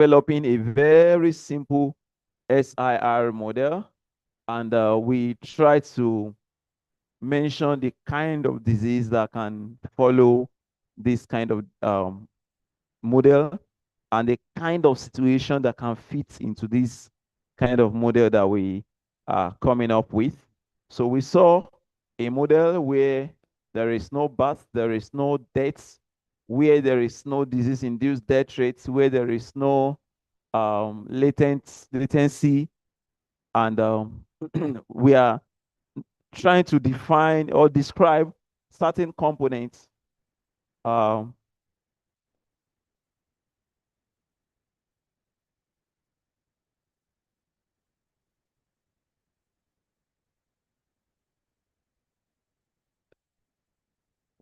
developing a very simple SIR model, and we try to mention the kind of disease that can follow this kind of model and the kind of situation that can fit into this kind of model that we are coming up with. So we saw a model where there is no birth, there is no death, where there is no disease-induced death rates, where there is no latency, and we are trying to define or describe certain components. Um,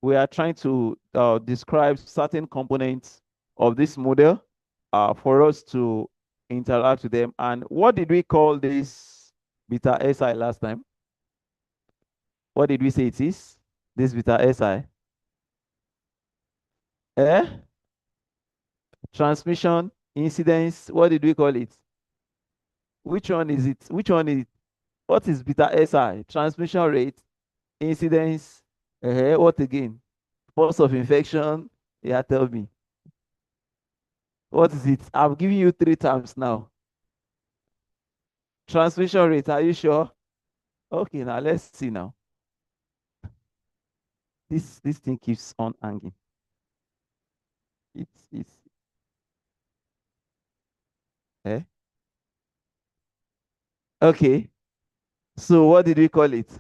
we are trying to describe certain components of this model for us to interact with them. And what did we call this beta SI last time? What did we say it is? This beta SI? Eh? Transmission, incidence, what did we call it? Which one is it? Which one is it? What is beta SI? Transmission rate, incidence, what again? Force of infection. Yeah, tell me. What is it? I'm giving you three terms now. Transmission rate, are you sure? Okay, now let's see now. This thing keeps on hanging. It's eh? Okay. So what did we call it?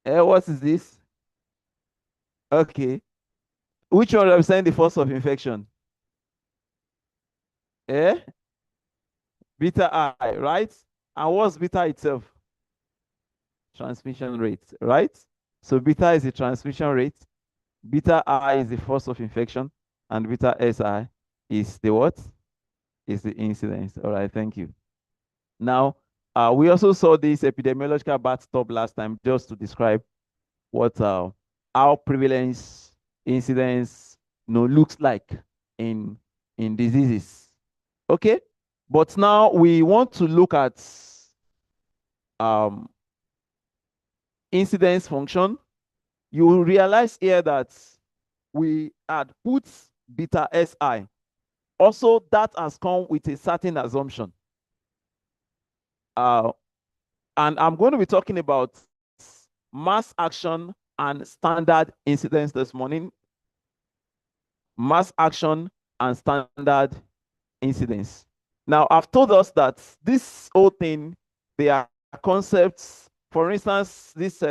What is this? Okay. Which one represents the force of infection? Eh? Beta I, right? And what's beta itself? Transmission rate, right? So beta is the transmission rate, beta I is the force of infection, and beta SI is the what? Is the incidence. All right, thank you. Now, we also saw this epidemiological bathtub last time just to describe what how prevalence, incidence, looks like in diseases. Okay, but now we want to look at um, incidence function. You will realize here that we had put beta SI. Also, that has come with a certain assumption. And I'm going to be talking about mass action and standard incidence this morning. Mass action and standard incidence. Now, I've told us that this whole thing, they are concepts. For instance, this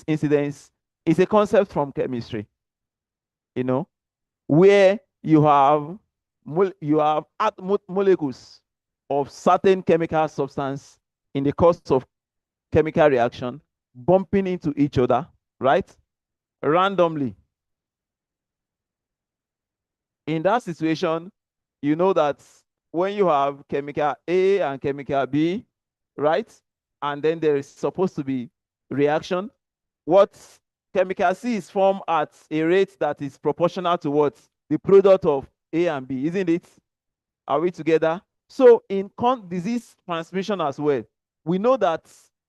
incidence is a concept from chemistry, where you have molecules of certain chemical substance in the course of chemical reaction bumping into each other, right? Randomly. In that situation, you know that when you have chemical A and chemical B, right? And then there is supposed to be reaction. What chemical C is formed at a rate that is proportional to what? The product of A and B, isn't it? Are we together? So in disease transmission as well, we know that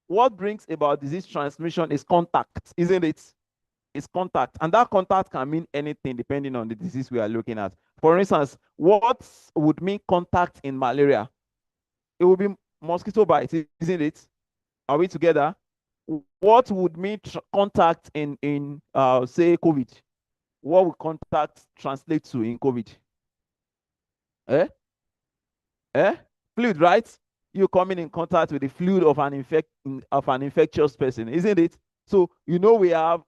what brings about disease transmission is contact, isn't it? It's contact. And that contact can mean anything depending on the disease we are looking at. For instance, what would mean contact in malaria? It would be mosquito bite, isn't it? Are we together? What would mean contact in say COVID? What would contact translate to in COVID? Eh? Eh? Fluid, right? You coming in contact with the fluid of an infectious person, isn't it? So we have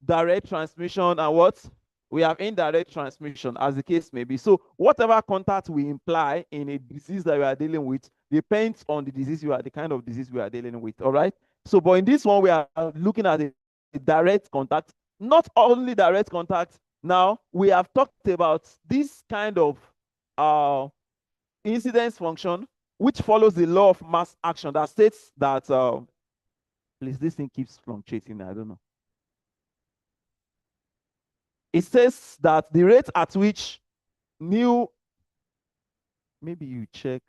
direct transmission and what? We have indirect transmission, as the case may be. So whatever contact we imply in a disease that we are dealing with depends on the the kind of disease we are dealing with. All right. So, but in this one, we are looking at a direct contact, not only direct contact. Now we have talked about this kind of incidence function, which follows the law of mass action that states that please, this thing keeps fluctuating. I don't know. It says that the rate at which new maybe you check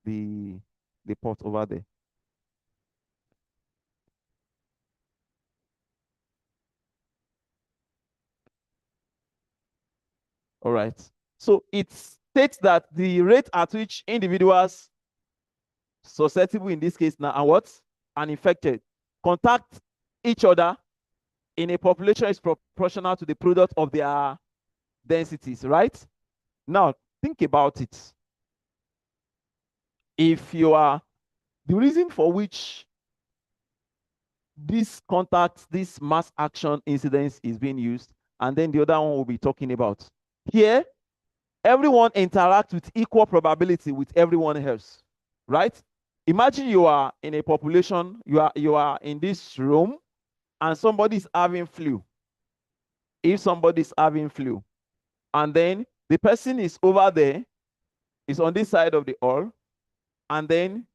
the port over there. All right. So it states that the rate at which individuals susceptible in this case now and what? And infected contact each other in a population is proportional to the product of their densities, right? Now, think about it. If you are, the reason for which this contact, this mass action incidence is being used, and then the other one we'll be talking about. Here, everyone interacts with equal probability with everyone else, right? Imagine you are in a population, you are in this room, and somebody's having flu. If somebody's having flu, and then the person is over there, is on this side of the hall, and then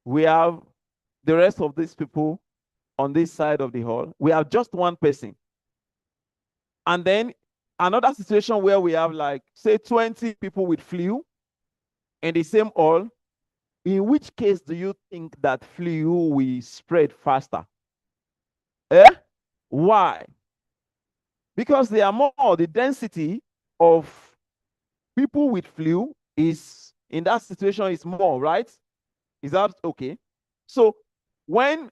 we have the rest of these people on this side of the hall. We have just one person. And then another situation where we have like, say 20 people with flu in the same hall. In which case do you think that flu will spread faster? Why? Because they are more, the density of people with flu is, in that situation, is more, right? Is that okay? So when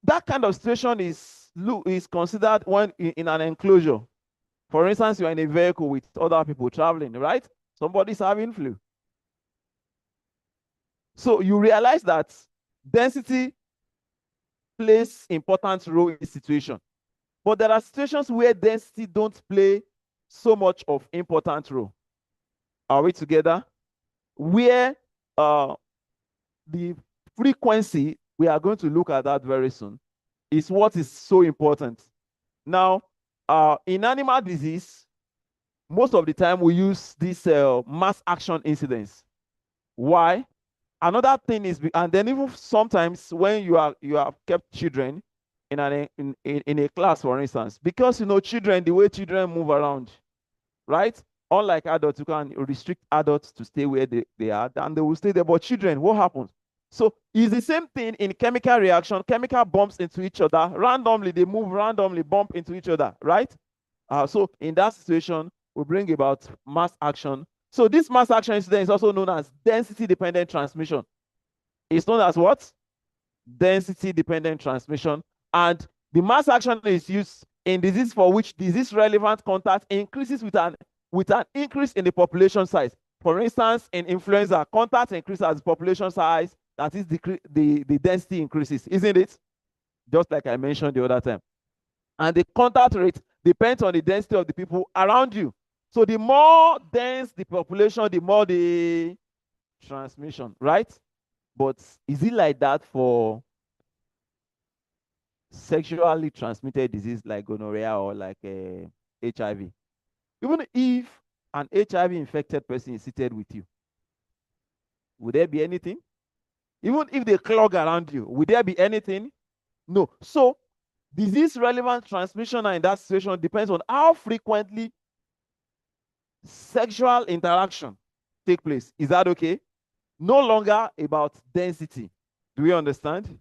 that kind of situation is considered when in an enclosure, for instance, you're in a vehicle with other people traveling, right? Somebody's having flu. So you realize that density plays important role in the situation. But there are situations where density don't play so much of important role. Are we together? Where the frequency, we are going to look at that very soon, is what is so important. Now, in animal disease, most of the time we use this mass action incidence. Why? Another thing is, and then even sometimes when you have kept children in a class, for instance, because children, the way children move around, right? Unlike adults, you can restrict adults to stay where they are, and they will stay there. But children, what happens? So it's the same thing in chemical reaction. Chemical bumps into each other randomly. They move randomly, bump into each other, right? So in that situation, we bring about mass action. So this mass action incident is also known as density-dependent transmission. It's known as what? Density-dependent transmission. And the mass action is used in disease for which disease-relevant contact increases with an increase in the population size. For instance, in influenza, contact increases as population size, that is the density increases, isn't it? Just like I mentioned the other time. And the contact rate depends on the density of the people around you. So the more dense the population, the more the transmission, right? But is it like that for sexually transmitted disease like gonorrhea or like HIV? Even if an HIV infected person is seated with you, would there be anything? Even if they clog around you, would there be anything? No. So disease relevant transmission in that situation depends on how frequently sexual interaction take place. Is that okay? No longer about density. Do we understand?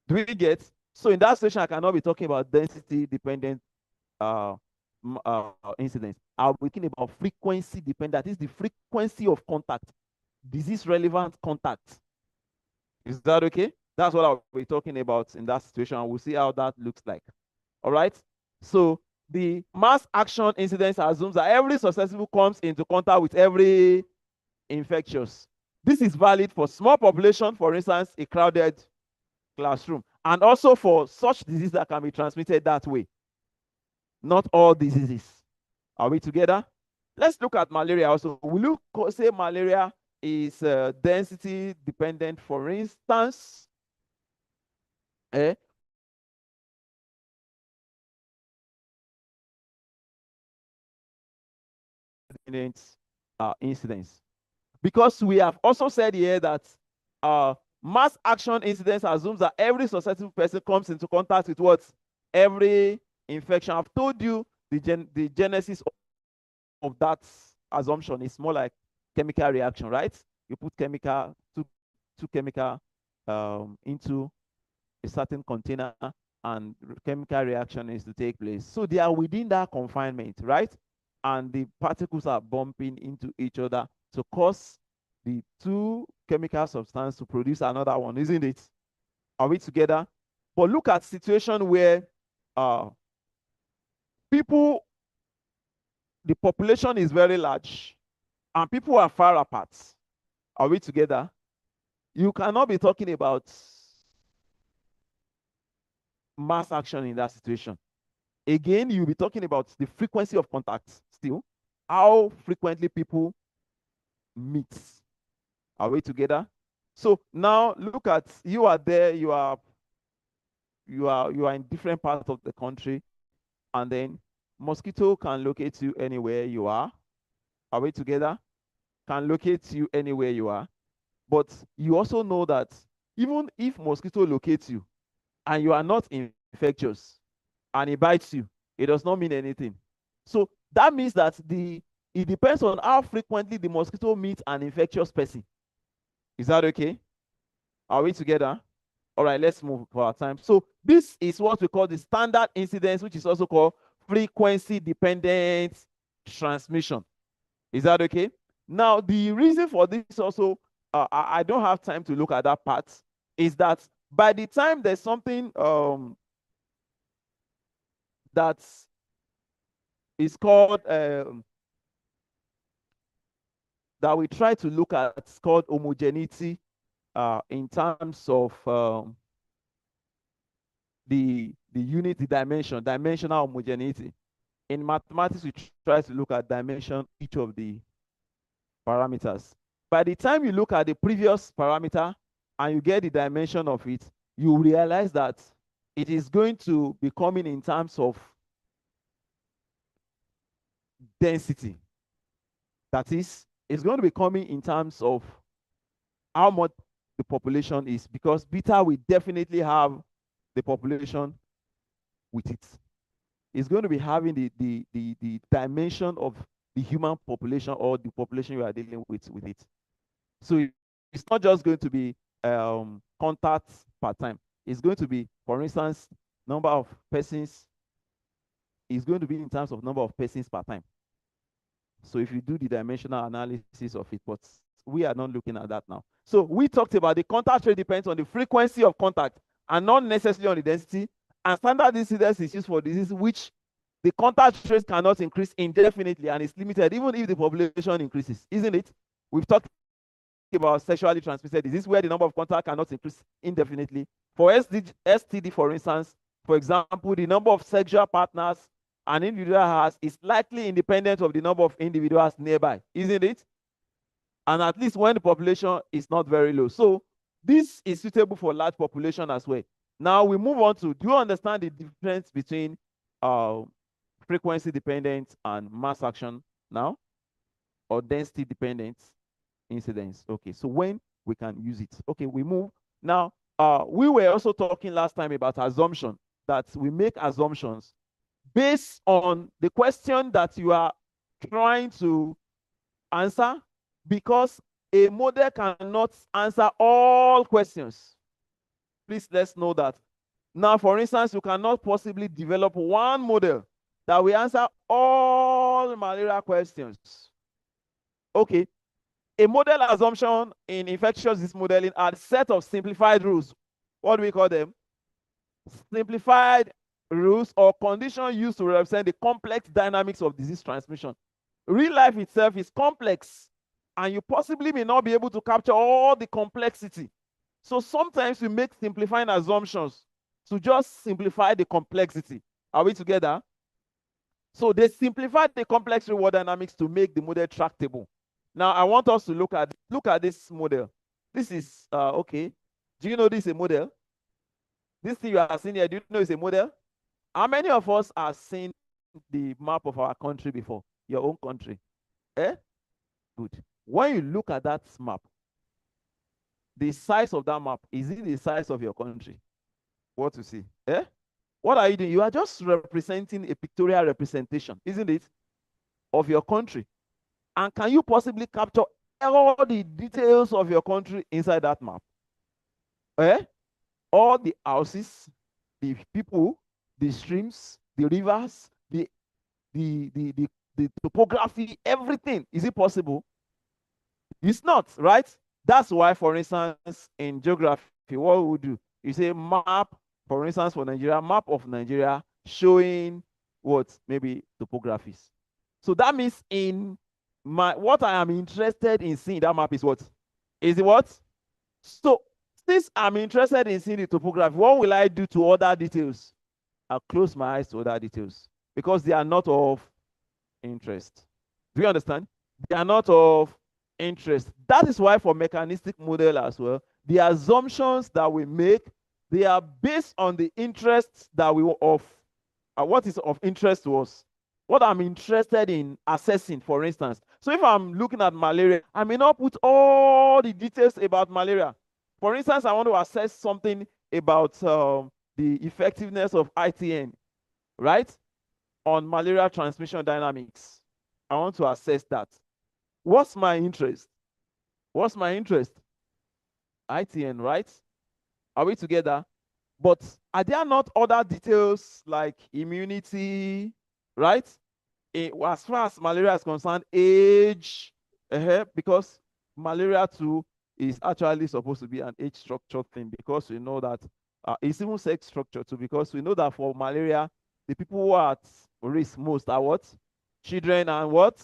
Do we get? So in that situation, I cannot be talking about density dependent incidents. I'll be talking about frequency dependent. That is the frequency of contact, disease relevant contact. Is that okay? That's what I'll be talking about in that situation. We'll see how that looks like. All right. So the mass action incidence assumes that every susceptible comes into contact with every infectious. This is valid for small population, for instance, a crowded classroom, and also for such diseases that can be transmitted that way. Not all diseases. Are we together? Let's look at malaria also. Will you say malaria is density dependent, for instance? Incidents. Because we have also said here that mass action incidence assumes that every susceptible person comes into contact with what? Every infection. I've told you the genesis of that assumption is more like chemical reaction, right? You put two chemical into a certain container, and chemical reaction is to take place. So they are within that confinement, right? And the particles are bumping into each other to cause the two chemical substance to produce another one, isn't it? Are we together? But look at situation where uh, people, the population is very large, and people are far apart. Are we together? You cannot be talking about mass action in that situation. Again, you'll be talking about the frequency of contact still, how frequently people meet. Are we together? So now look at, you are there, you are in different parts of the country, and then mosquito can locate you anywhere you are. Are we together? Can locate you anywhere you are. But you also know that even if mosquito locates you and you are not infectious and it bites you, it does not mean anything. So that means that it depends on how frequently the mosquito meets an infectious person. Is that okay? Are we together? All right, let's move for our time. So this is what we call the standard incidence, which is also called frequency dependent transmission. Is that okay? Now, the reason for this also, I don't have time to look at that part, is that by the time there's something that is called, that we try to look at, it's called homogeneity in terms of the unit, the dimensional homogeneity. In mathematics, we try to look at dimension each of the parameters. By the time you look at the previous parameter and you get the dimension of it, you realize that it is going to be coming in terms of density. That is, it's going to be coming in terms of how much the population is, because beta will definitely have the population with it. It's going to be having the dimension of the human population or the population you are dealing with it. So it's not just going to be contacts per time. It's going to be, for instance, number of persons is going to be in terms of number of persons per time. So if you do the dimensional analysis of it, but we are not looking at that now. So we talked about the contact rate depends on the frequency of contact and not necessarily on the density. And standard incidence is used for disease which the contact rate cannot increase indefinitely and is limited even if the population increases, isn't it? We've talked about sexually transmitted disease where the number of contacts cannot increase indefinitely. For STD, for instance, for example, the number of sexual partners an individual has is likely independent of the number of individuals nearby, isn't it? And at least when the population is not very low. So this is suitable for large population as well. Now we move on to, do you understand the difference between frequency dependent and mass action now? Or density dependent incidence? Okay, so when we can use it. Okay, we move. Now, we were also talking last time about assumption, that we make assumptions based on the question that you are trying to answer, because a model cannot answer all questions. Please, let's know that. Now, for instance, you cannot possibly develop one model that will answer all malaria questions. Okay. A model assumption in infectious disease modeling are a set of simplified rules. What do we call them? Simplified rules or conditions used to represent the complex dynamics of disease transmission. Real life itself is complex, and you possibly may not be able to capture all the complexity. So sometimes we make simplifying assumptions to just simplify the complexity. Are we together? So they simplified the complex reward dynamics to make the model tractable. Now I want us to look at this model. This is okay. Do you know this is a model? This thing you are seeing here, do you know it's a model? How many of us have seen the map of our country before? Your own country? Eh? Good. When you look at that map, the size of that map, is it the size of your country? What to see? Eh? What are you doing? You are just representing a pictorial representation, isn't it? Of your country. And can you possibly capture all the details of your country inside that map? Eh? All the houses, the people, the streams, the rivers, the topography, everything. Is it possible? It's not, right? That's why, for instance, in geography, what we do, you say map, for instance, for Nigeria, map of Nigeria showing what? Maybe topographies. So that means in what I am interested in seeing that map is what? Is it what? So since I'm interested in seeing the topography, what will I do to other details? I'll close my eyes to other details because they are not of interest. Do you understand? They are not of interest. That is why for mechanistic model as well, the assumptions that we make, they are based on the interests that we of what is of interest to us. What I'm interested in assessing, for instance. So if I'm looking at malaria, I may not put all the details about malaria. For instance, I want to assess something about the effectiveness of ITN, right? On malaria transmission dynamics. I want to assess that. What's my interest? What's my interest? ITN, right? Are we together? But are there not other details like immunity, right? As far as malaria is concerned, age, because malaria too is actually supposed to be an age structured thing because we know that it's even sex structure too, because we know that for malaria, the people who are at risk most are what? Children and what?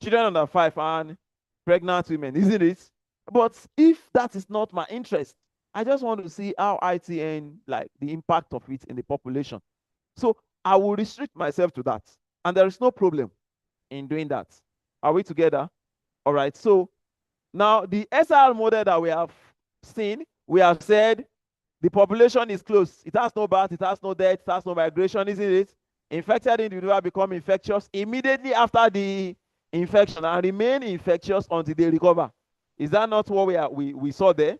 Children under 5 and pregnant women, isn't it? But if that is not my interest, I just want to see how ITN, like the impact of it in the population. So I will restrict myself to that. And there is no problem in doing that. Are we together? All right. So now the SR model that we have seen, we have said the population is close. It has no birth, it has no death, it has no migration, isn't it? Infected individuals become infectious immediately after the infection and remain infectious until they recover. Is that not what we saw there?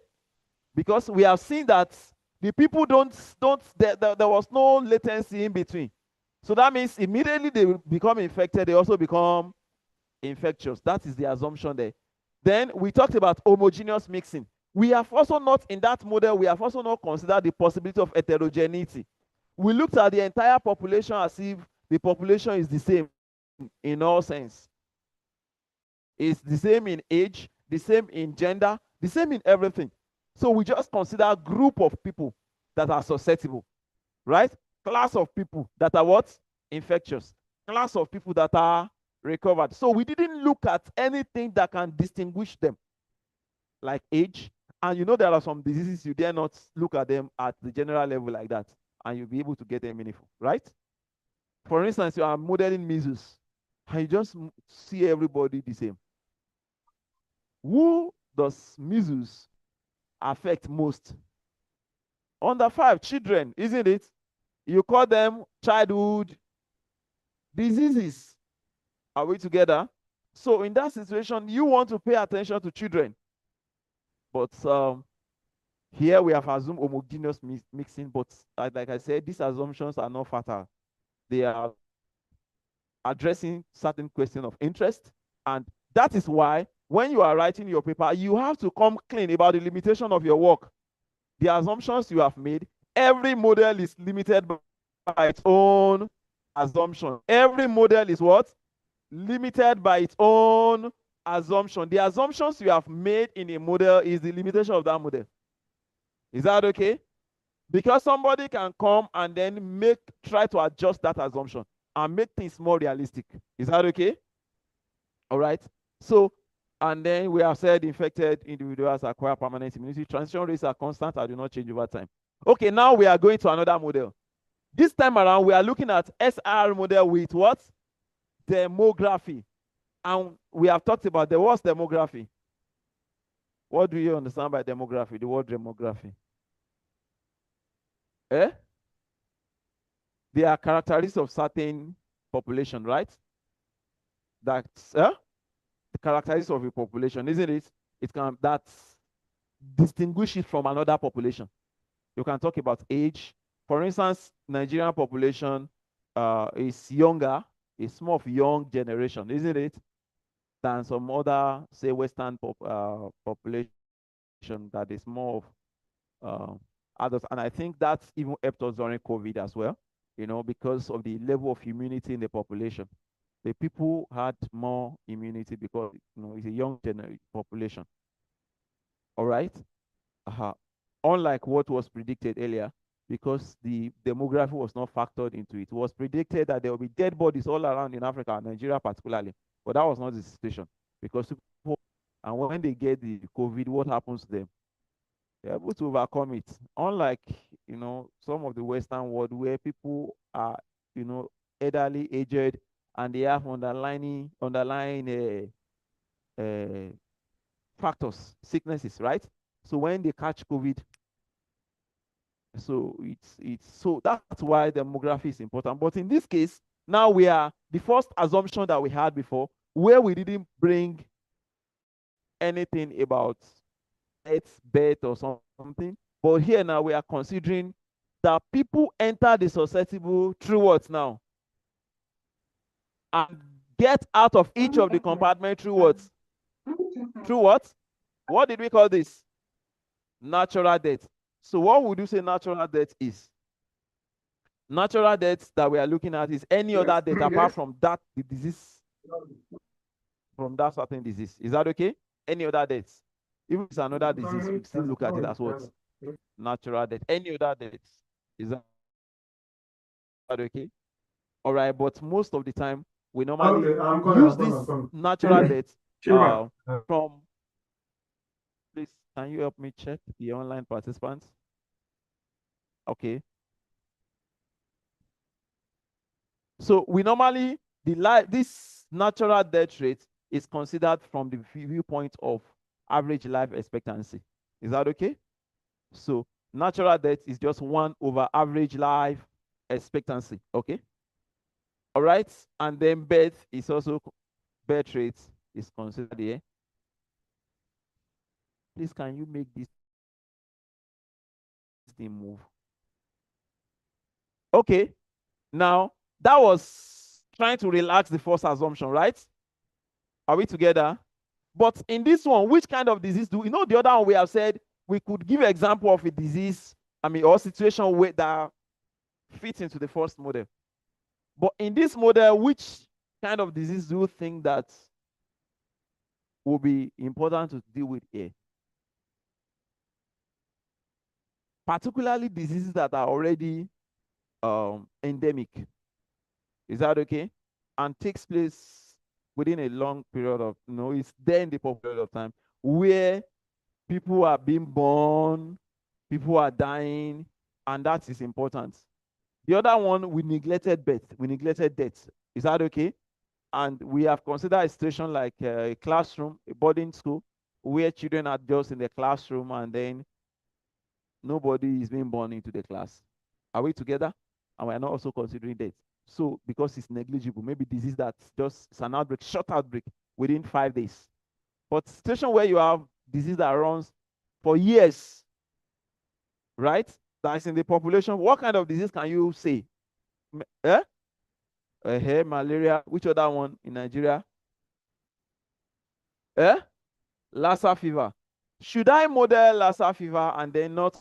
Because we have seen that the people there was no latency in between. So that means immediately they become infected, they also become infectious. That is the assumption there. Then we talked about homogeneous mixing. We have also not, in that model, we have also not considered the possibility of heterogeneity. We looked at the entire population as if the population is the same in all sense. It's the same in age, the same in gender, the same in everything. So we just consider a group of people that are susceptible, right? Class of people that are what? Infectious. Class of people that are recovered. So we didn't look at anything that can distinguish them, like age. And you know there are some diseases you dare not look at them at the general level like that, and you'll be able to get them meaningful, right? For instance, you are modeling measles, and you just see everybody the same. Who does measles affect most? Under 5, children, isn't it? You call them childhood diseases. Are we together? So in that situation, you want to pay attention to children. But here we have assumed homogeneous mixing, but like I said, these assumptions are not fatal. They are addressing certain questions of interest. And that is why when you are writing your paper, you have to come clean about the limitation of your work. The assumptions you have made, every model is limited by its own assumption. Every model is what? Limited by its own assumption. The assumptions you have made in a model is the limitation of that model. Is that okay? Because somebody can come and then try to adjust that assumption and make things more realistic. Is that okay? All right. So, and then we have said infected individuals acquire permanent immunity. Transition rates are constant and do not change over time. Okay, now we are going to another model. This time around, we are looking at SR model with what? Demography. And we have talked about what's demography. What do you understand by demography? The word demography. They are characteristics of certain population, right? That's the characteristics of a population, isn't it? That distinguish it from another population. You can talk about age. For instance, Nigerian population is younger. It's more of young generation, isn't it? than some other, say, Western population that is more of adults. And I think that's even helped us during COVID as well, because of the level of immunity in the population. The people had more immunity because, it's a young population. All right. Uh-huh. Unlike what was predicted earlier, because the demography was not factored into it. It was predicted that there will be dead bodies all around in Africa, Nigeria particularly, but that was not the situation, because people, and when they get the COVID, what happens to them? They're able to overcome it. Unlike, some of the Western world where people are, elderly, aged, and they have underlying factors, sicknesses, right? So when they catch COVID, so so that's why demography is important. But in this case, now we are the first assumption that we had before, where we didn't bring anything about birth or something. But here now we are considering that people enter the susceptible through what now? And get out of each of the compartment through what? Through what? What did we call this? Natural death. So what would you say natural death is? Natural death that we are looking at is any other death apart from that, the disease, from that certain disease. Is that okay? Any other death? If it's another disease, we still look at it as what? Natural death. Any other death. Is that okay? All right, but most of the time, we normally use this natural death from, please, can you help me check the online participants? Okay. So we normally, this natural death rate is considered from the viewpoint of average life expectancy. Is that okay? So natural death is just 1 over average life expectancy. Okay. All right. And then birth rate is considered here. Please, can you make this thing move? Okay. Now, that was trying to relax the first assumption, right? Are we together? But in this one, which kind of disease do we know? The other one we have said we could give example of a disease, or situation where that fits into the first model. But in this model, which kind of disease do you think that will be important to deal with here? Particularly diseases that are already endemic. Is that okay? And takes place within a long period of, it's there in the period of time where people are being born, people are dying, and that is important. The other one, we neglected birth, we neglected death. Is that okay? And we have considered a situation like a classroom, a boarding school, where children are just in the classroom and then nobody is being born into the class. Are we together? And we are not also considering death. So because it's negligible, maybe disease that's just, it's an outbreak, short outbreak within 5 days. But situation where you have disease that runs for years, right? That's in the population. What kind of disease can you say? Malaria. Which other one in Nigeria? Lassa fever. Should I model Lassa fever and then not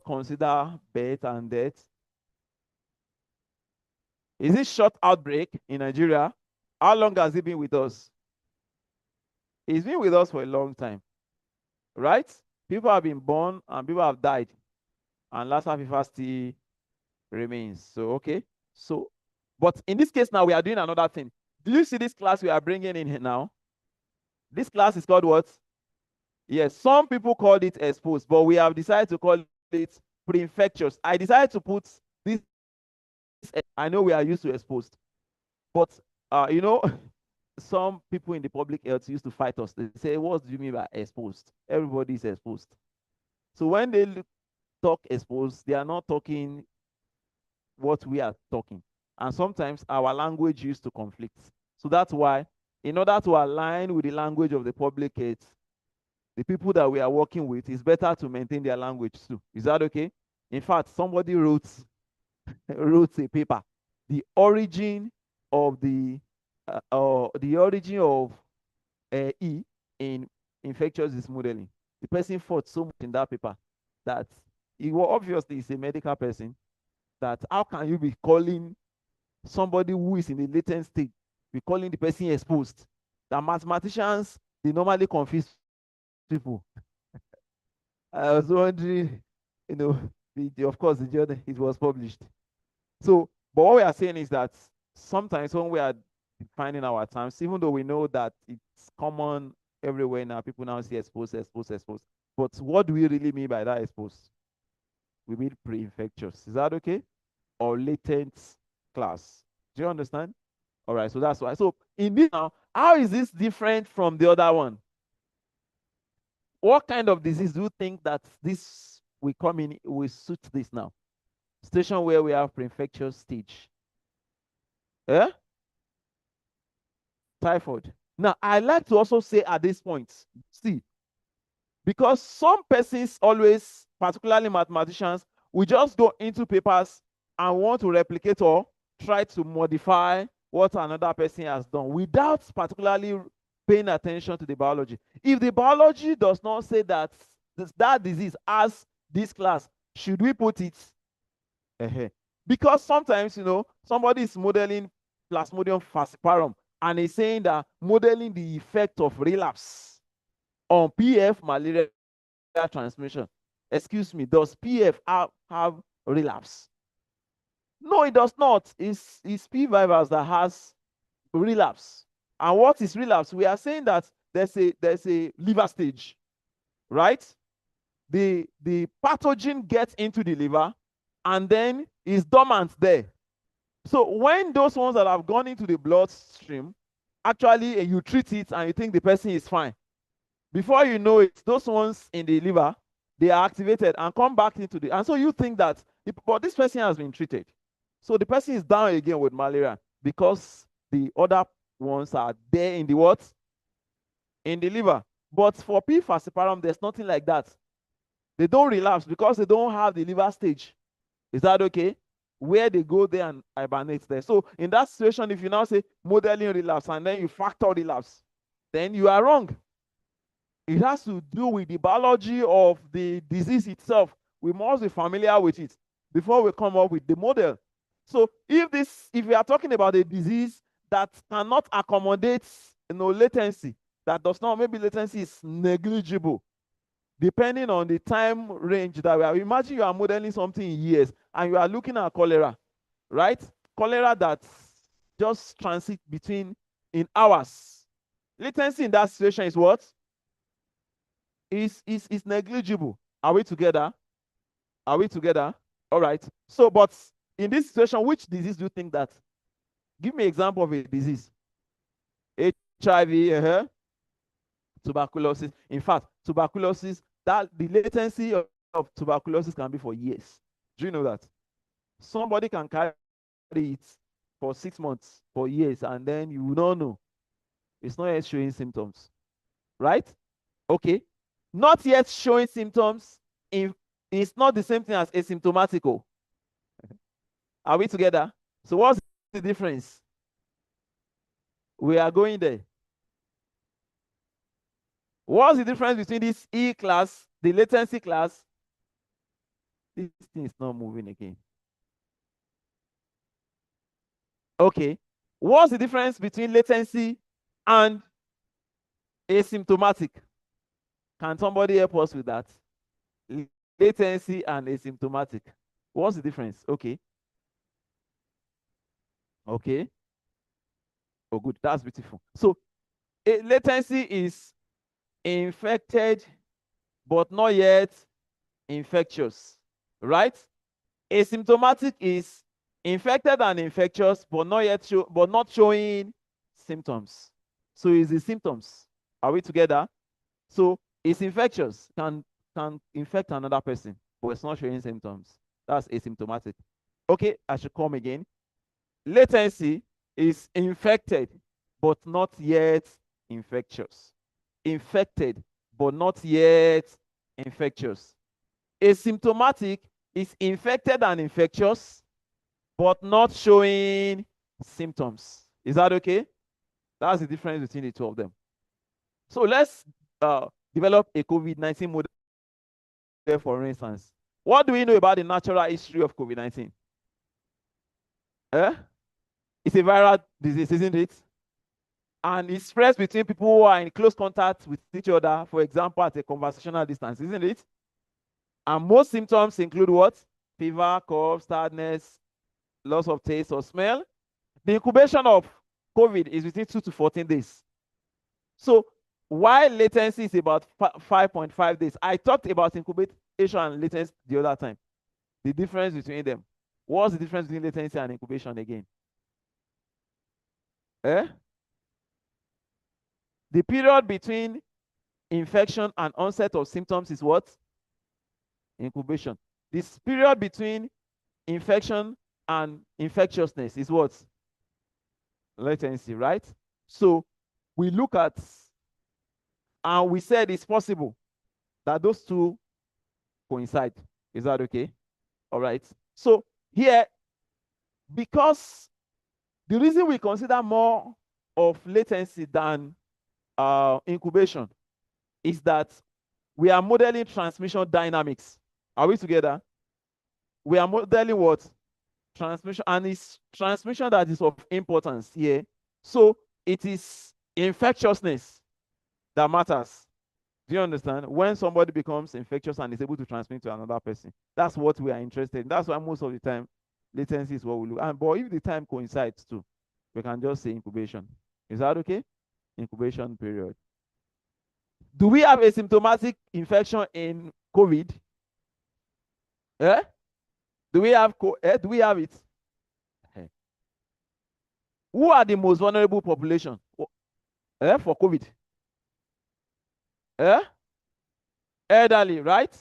consider birth and death? Is it short outbreak in Nigeria? How long has it been with us? It's been with us for a long time, right? People have been born and people have died, and Lassa fever still remains. So, okay. So, but in this case now, we are doing another thing. Do you see this class we are bringing in here now? This class is called what? Yes, some people call it exposed, but we have decided to call it pre-infectious. I decided to put this, I know we are used to exposed, but some people in the public health used to fight us. They say, what do you mean by exposed? Everybody is exposed. So when they talk exposed, they are not talking what we are talking. And sometimes our language used to conflict. So that's why, in order to align with the language of the public health, the people that we are working with, it's better to maintain their language too. Is that okay? In fact, somebody wrote a paper, the origin of the or the origin of E in infectious disease modeling. The person fought so much in that paper that he was obviously is a medical person. That how can you be calling somebody who is in the latent state, be calling the person exposed? That mathematicians, they normally confuse people. I was wondering, of course, the journal, it was published. So, but what we are saying is that sometimes when we are defining our terms, even though we know that it's common everywhere now, people now say exposed, exposed, exposed. But what do we really mean by that exposed? We mean pre-infectious. Is that okay? Or latent class. Do you understand? All right, so that's why. So in this now, how is this different from the other one? What kind of disease do you think that this will come in, will suit this now? Situation where we have pre-infectious stage. Yeah? Typhoid. Now, I like to also say at this point, see, because some persons always, particularly mathematicians, will just go into papers and want to replicate or try to modify what another person has done without particularly paying attention to the biology. If the biology does not say that that disease has this class, should we put it? Because sometimes, somebody is modeling Plasmodium falciparum and is saying that modeling the effect of relapse on PF malaria transmission. Excuse me, does PF have relapse? No, it does not. It's P virus that has relapse. And what is relapse? We are saying that there's a liver stage, right? The pathogen gets into the liver and then is dormant there. So when those ones that have gone into the bloodstream, actually you treat it and you think the person is fine. Before you know it, those ones in the liver, they are activated and come back into the, and so you think that, but this person has been treated. So the person is down again with malaria because the other ones are there in the what? In the liver. But for P. falciparum, there's nothing like that. They don't relapse because they don't have the liver stage. Is that okay? Where they go there and hibernate there. So in that situation, if you now say modeling relapse and then you factor relapse, then you are wrong. It has to do with the biology of the disease itself. We must be familiar with it before we come up with the model. So if we are talking about a disease that cannot accommodate latency, that does not, maybe latency is negligible, depending on the time range that we are. Imagine you are modeling something in years and you are looking at cholera, right? Cholera that just transit between in hours. Latency in that situation is what? Is negligible. Are we together? Are we together? All right. So, but in this situation, which disease do you think that? Give me an example of a disease. HIV, tuberculosis. In fact, tuberculosis, that the latency of tuberculosis can be for years. Do you know that? Somebody can carry it for 6 months, for years, and then you will not know. It's not yet showing symptoms. Right? Okay. Not yet showing symptoms, it's not the same thing as asymptomatical. Are we together? So what's the difference? We are going there. What's the difference between this E class, the latency class? This thing is not moving again. Okay. What's the difference between latency and asymptomatic? Can somebody help us with that? Latency and asymptomatic. What's the difference? Okay. Okay. Oh, good. That's beautiful. So, latency is infected, but not yet infectious, right? Asymptomatic is infected and infectious, but not showing symptoms. So, it's the symptoms. Are we together? So, it's infectious, can infect another person, but it's not showing symptoms. That's asymptomatic. Okay, I should come again. Latency is infected, but not yet infectious. Infected, but not yet infectious. Asymptomatic is infected and infectious, but not showing symptoms. Is that okay? That's the difference between the two of them. So let's develop a COVID-19 model, for instance. What do we know about the natural history of COVID-19? It's a viral disease, isn't it? And it spreads between people who are in close contact with each other, for example, at a conversational distance, isn't it? And most symptoms include what? Fever, cough, tiredness, loss of taste or smell. The incubation of COVID is between 2 to 14 days. So while latency is about 5.5 days, I talked about incubation and latency the other time. The difference between them. What's the difference between latency and incubation again? The period between infection and onset of symptoms is what? Incubation. This period between infection and infectiousness is what? Latency, right? So we look at, and we said it's possible that those two coincide. Is that okay? All right. So here, because the reason we consider more of latency than incubation is that we are modeling transmission dynamics. Are we together? We are modeling what? Transmission, and it's transmission that is of importance here. So it is infectiousness that matters. Do you understand? When somebody becomes infectious and is able to transmit to another person, that's what we are interested in. That's why most of the time, latency is what we look. And but if the time coincides too, we can just say incubation. Is that okay? Incubation period. Do we have asymptomatic infection in COVID? Do we have do we have it? Who are the most vulnerable population for COVID? Elderly, right?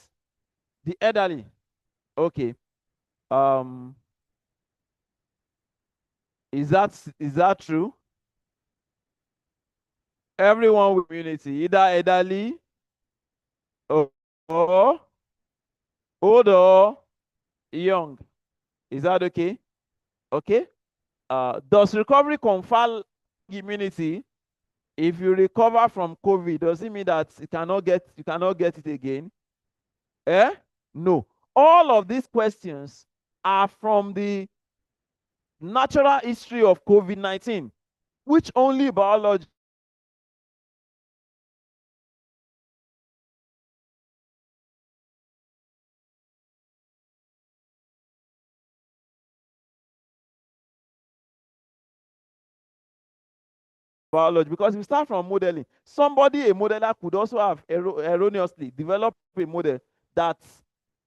The elderly. Okay. Is that true? Everyone with immunity, either elderly or old or young. Is that okay? Okay. Does recovery confer immunity? If you recover from COVID, does it mean that you cannot get it again? No. All of these questions are from the natural history of COVID-19, which only biology because we start from modeling. A modeler could also have erroneously developed a model that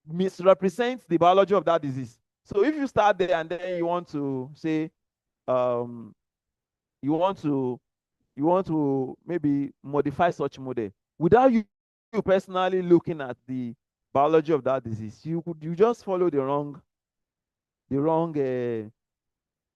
misrepresents the biology of that disease. So if you start there and then you want to say, you want to maybe modify such model without you personally looking at the biology of that disease, you just follow the wrong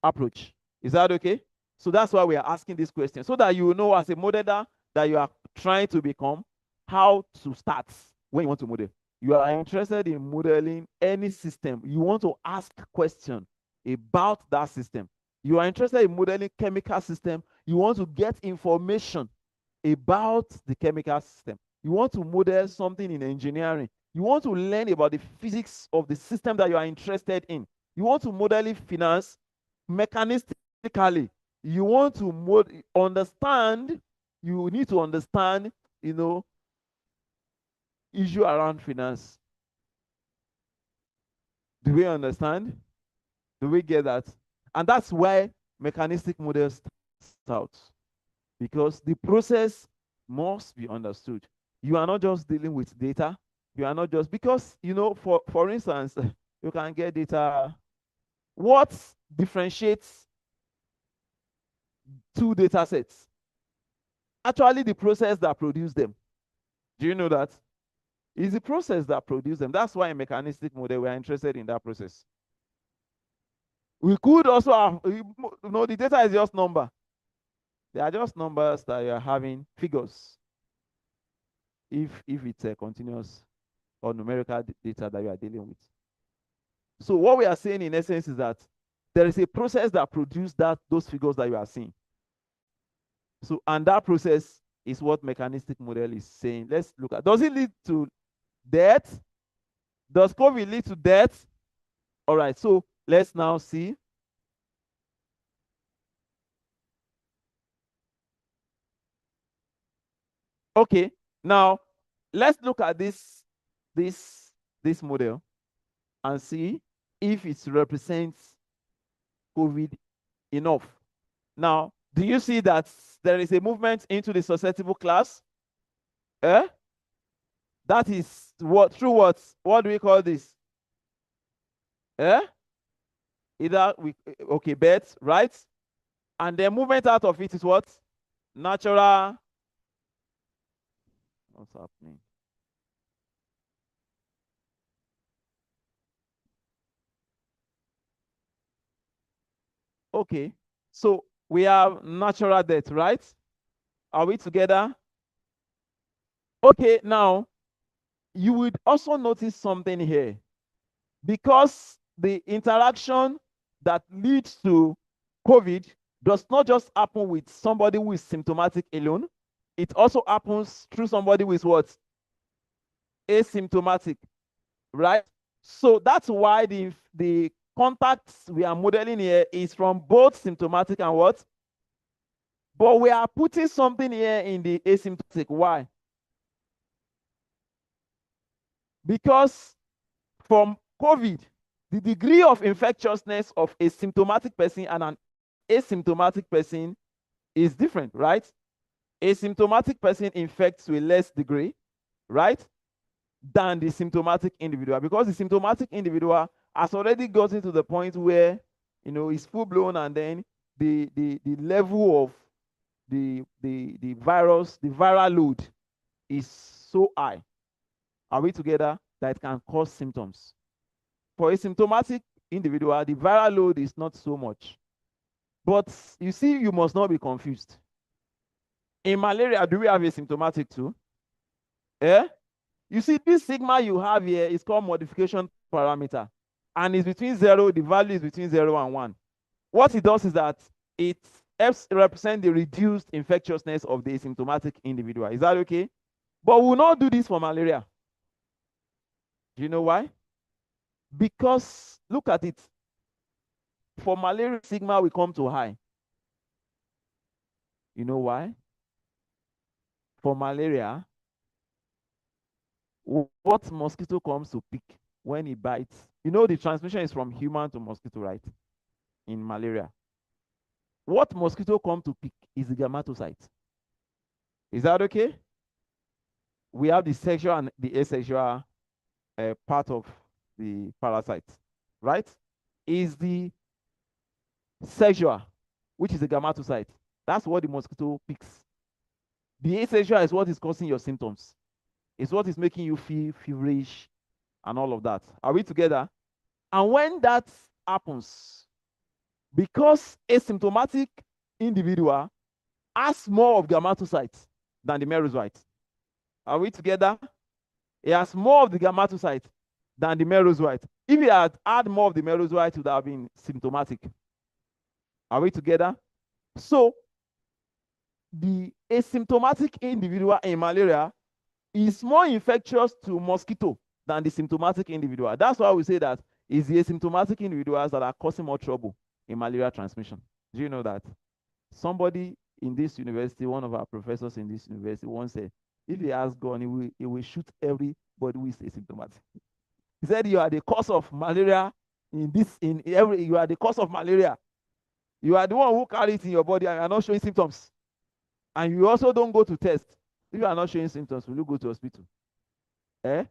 approach. Is that okay? So that's why we are asking this question, so that you know as a modeler that you are trying to become, how to start when you want to model. You are interested in modeling any system. You want to ask question about that system. You are interested in modeling chemical system. You want to get information about the chemical system. You want to model something in engineering. You want to learn about the physics of the system that you are interested in. You want to model finance mechanistically. You want to understand, you need to understand, issue around finance. Do we understand? Do we get that? And that's why mechanistic models start, because the process must be understood. You are not just dealing with data. You are not just, because, for instance, you can get data. What differentiates two data sets? Actually, the process that produce them. Do you know that? It's the process that produce them. That's why in mechanistic model, we are interested in that process. We could also have, the data is just number. They are just numbers that you are having, figures. If it's a continuous or numerical data that you are dealing with. So what we are saying in essence is that there is a process that produces those figures that you are seeing. So, and that process is what mechanistic model is saying. Let's look at, does it lead to death? Does COVID lead to death? All right, so let's now see. Okay, now let's look at this model and see if it represents COVID enough. Now, do you see that there is a movement into the susceptible class? Eh? That is what, through what do we call this? Eh? Either we, okay, birth, right? And the movement out of it is what? Natural. What's happening? Okay, so we have natural death, right? Are we together? Okay, now you would also notice something here. Because the interaction that leads to COVID does not just happen with somebody who is symptomatic alone, it also happens through somebody who is what? Asymptomatic, right? So that's why the contacts we are modeling here is from both symptomatic and what? But we are putting something here in the asymptomatic. Why? Because from COVID, the degree of infectiousness of a symptomatic person and an asymptomatic person is different, right? A symptomatic person infects to a less degree, right, than the symptomatic individual, because the symptomatic individual has already gotten to the point where, you know, it's full blown, and then the level of the virus, the viral load is so high. Are we together? That it can cause symptoms. For a symptomatic individual, the viral load is not so much. But you see, you must not be confused. In malaria, do we have a symptomatic too? Eh? You see, this sigma you have here is called modification parameter. And it's between 0, the value is between 0 and 1. What it does is that it helps represent the reduced infectiousness of the asymptomatic individual. Is that okay? But we will not do this for malaria. Do you know why? Because look at it. For malaria, sigma will come to high. You know why? For malaria, what mosquito comes to pick when it bites? You know, the transmission is from human to mosquito, right? In malaria. What mosquito come to pick is the gametophyte. Is that okay? We have the sexual and the asexual part of the parasite, right? Is the sexual, which is the gametophyte. That's what the mosquito picks. The asexual is what is causing your symptoms. It's what is making you feel feverish and all of that. Are we together? And when that happens, because a symptomatic individual has more of gametophytes than the merozoite. Are we together? He has more of the gametophyte than the merozoite. If he had more of the merozoite, it would have been symptomatic. Are we together? So the asymptomatic individual in malaria is more infectious to mosquito than the symptomatic individual. That's why we say that it's the asymptomatic individuals that are causing more trouble in malaria transmission. Do you know that? Somebody in this university, one of our professors in this university, once said, if he has gone, he will shoot everybody who is asymptomatic. He said, you are the cause of malaria you are the cause of malaria. You are the one who carry it in your body and you are not showing symptoms. And you also don't go to test. If you are not showing symptoms, will you go to hospital? Eh?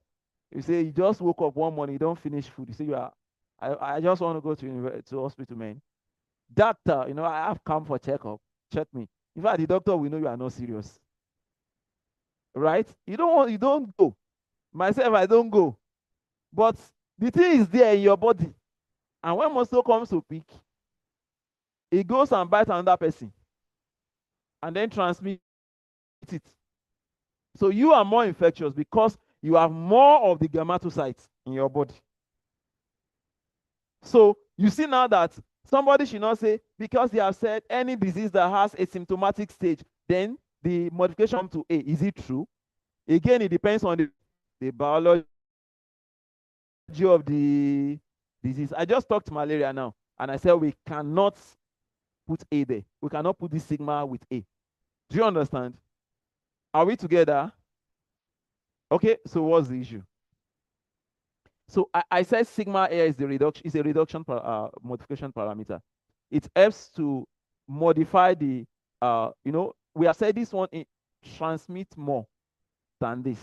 You say you just woke up one morning, you don't finish food. You say I just want to go to hospital, man. Doctor, I have come for checkup. Check me. In fact, the doctor will know you are not serious. Right? You don't go. Myself, I don't go. But the thing is there in your body. And when mosquito comes to pick, it goes and bites another person. And then transmits it. So you are more infectious because you have more of the gametophytes in your body. So you see now that somebody should not say, because they have said any disease that has a symptomatic stage then the modification to A, is it true? Again, it depends on the biology of the disease. I just talked malaria now, and I said we cannot put A there. We cannot put this sigma with A. Do you understand? Are we together? Okay, so what's the issue? So I said sigma A is a reduction modification parameter. It helps to modify the we have said this one transmit more than this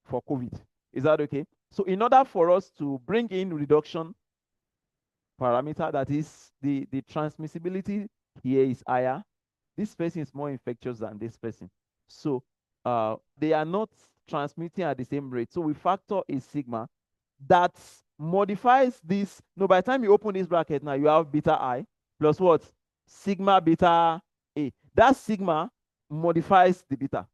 for COVID. Is that okay? So in order for us to bring in reduction parameter, that is the transmissibility here is higher. This person is more infectious than this person. So they are not transmitting at the same rate. So we factor a sigma that modifies this. No, by the time you open this bracket now, you have beta I plus what? Sigma beta A. That sigma modifies the beta,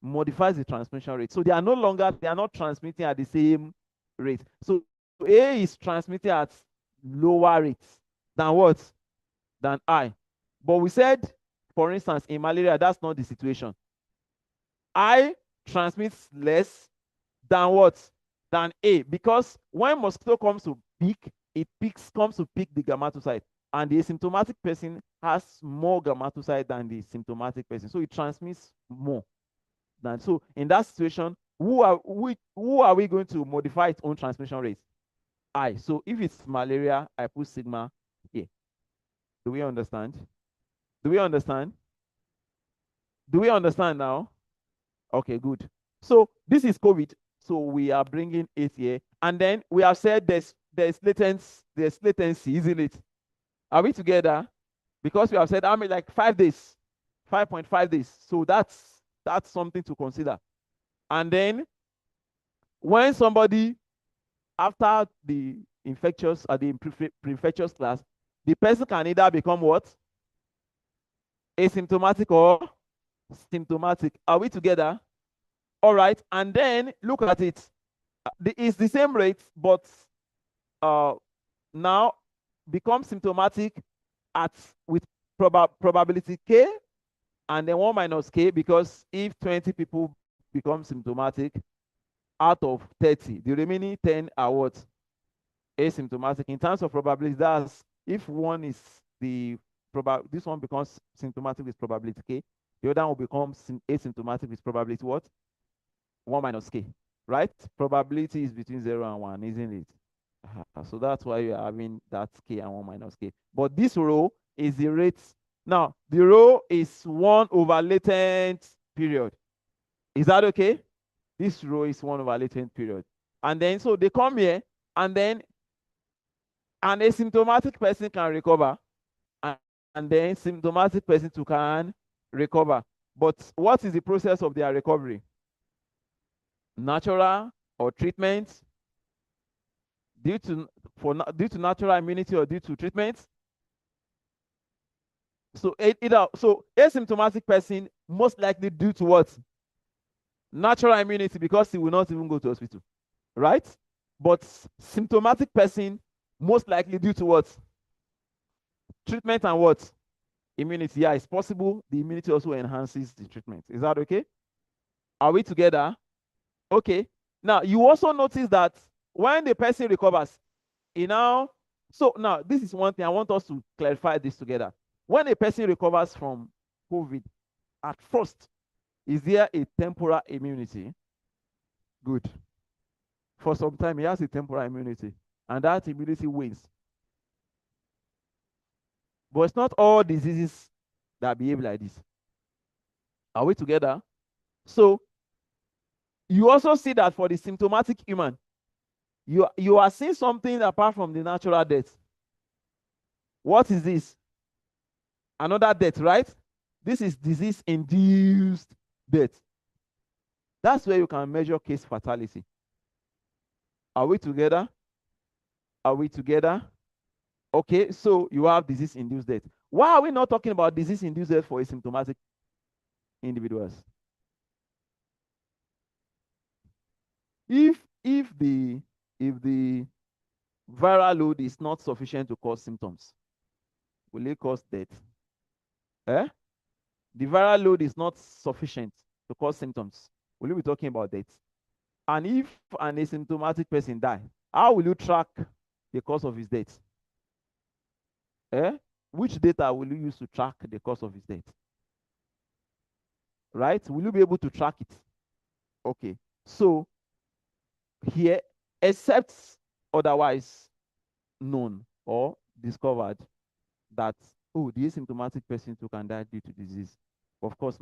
modifies the transmission rate. So they are not transmitting at the same rate. So A is transmitting at lower rates than what? Than I. But we said, for instance, in malaria, that's not the situation. I transmits less than what? Than A, because when mosquito comes to peak, comes to peak the gametopside, and the asymptomatic person has more gametopside than the symptomatic person, so it transmits more. So in that situation, who are we going to modify its own transmission rate? I. So if it's malaria, I put sigma here. Do we understand? Do we understand? Do we understand now? Okay, good. So this is COVID. So we are bringing it here. And then we have said there's latency, isn't it? Are we together? Because we have said, I mean, like 5 days, 5.5 days. So that's something to consider. And then when somebody, after the infectious or the pre-infectious class, the person can either become what? Asymptomatic or symptomatic. Are we together? All right. And then look at it. It's the same rate, but now become symptomatic with probability K, and then 1 minus K, because if 20 people become symptomatic out of 30, the remaining 10 are what? Asymptomatic. In terms of probability, that's if one is this one becomes symptomatic with probability K, the other one will become asymptomatic with probability what? 1 minus K, right? Probability is between 0 and 1, isn't it? So that's why you're having that K and 1 minus K. But this row is the rate. Now, the row is 1 over latent period. Is that okay? This row is 1 over latent period. And then, so they come here, and then an asymptomatic person can recover, and then symptomatic person too can recover. But what is the process of their recovery? Natural or treatment? Due to natural immunity or due to treatment? So asymptomatic person most likely due to what? Natural immunity, because he will not even go to hospital, right? But symptomatic person most likely due to what? Treatment and what? Immunity. Yeah, it's possible the immunity also enhances the treatment. Is that okay? Are we together? Okay. Now, you also notice that when the person recovers, so now this is one thing I want us to clarify this together. When a person recovers from COVID, at first, is there a temporal immunity? Good. For some time, he has a temporal immunity, and that immunity wanes. But it's not all diseases that behave like this. Are we together? So you also see that for the symptomatic human, you are seeing something apart from the natural death. What is this? Another death, right? This is disease-induced death. That's where you can measure case fatality. Are we together? Are we together? Okay, so you have disease-induced death. Why are we not talking about disease-induced death for asymptomatic individuals? If the viral load is not sufficient to cause symptoms, will it cause death? The viral load is not sufficient to cause symptoms. Will you be talking about that? And if an asymptomatic person die, how will you track the cause of his death? Which data will you use to track the cause of his death? Right? Will you be able to track it? Okay. So here, except otherwise known or discovered that, oh, the asymptomatic person too can die due to disease. Of course,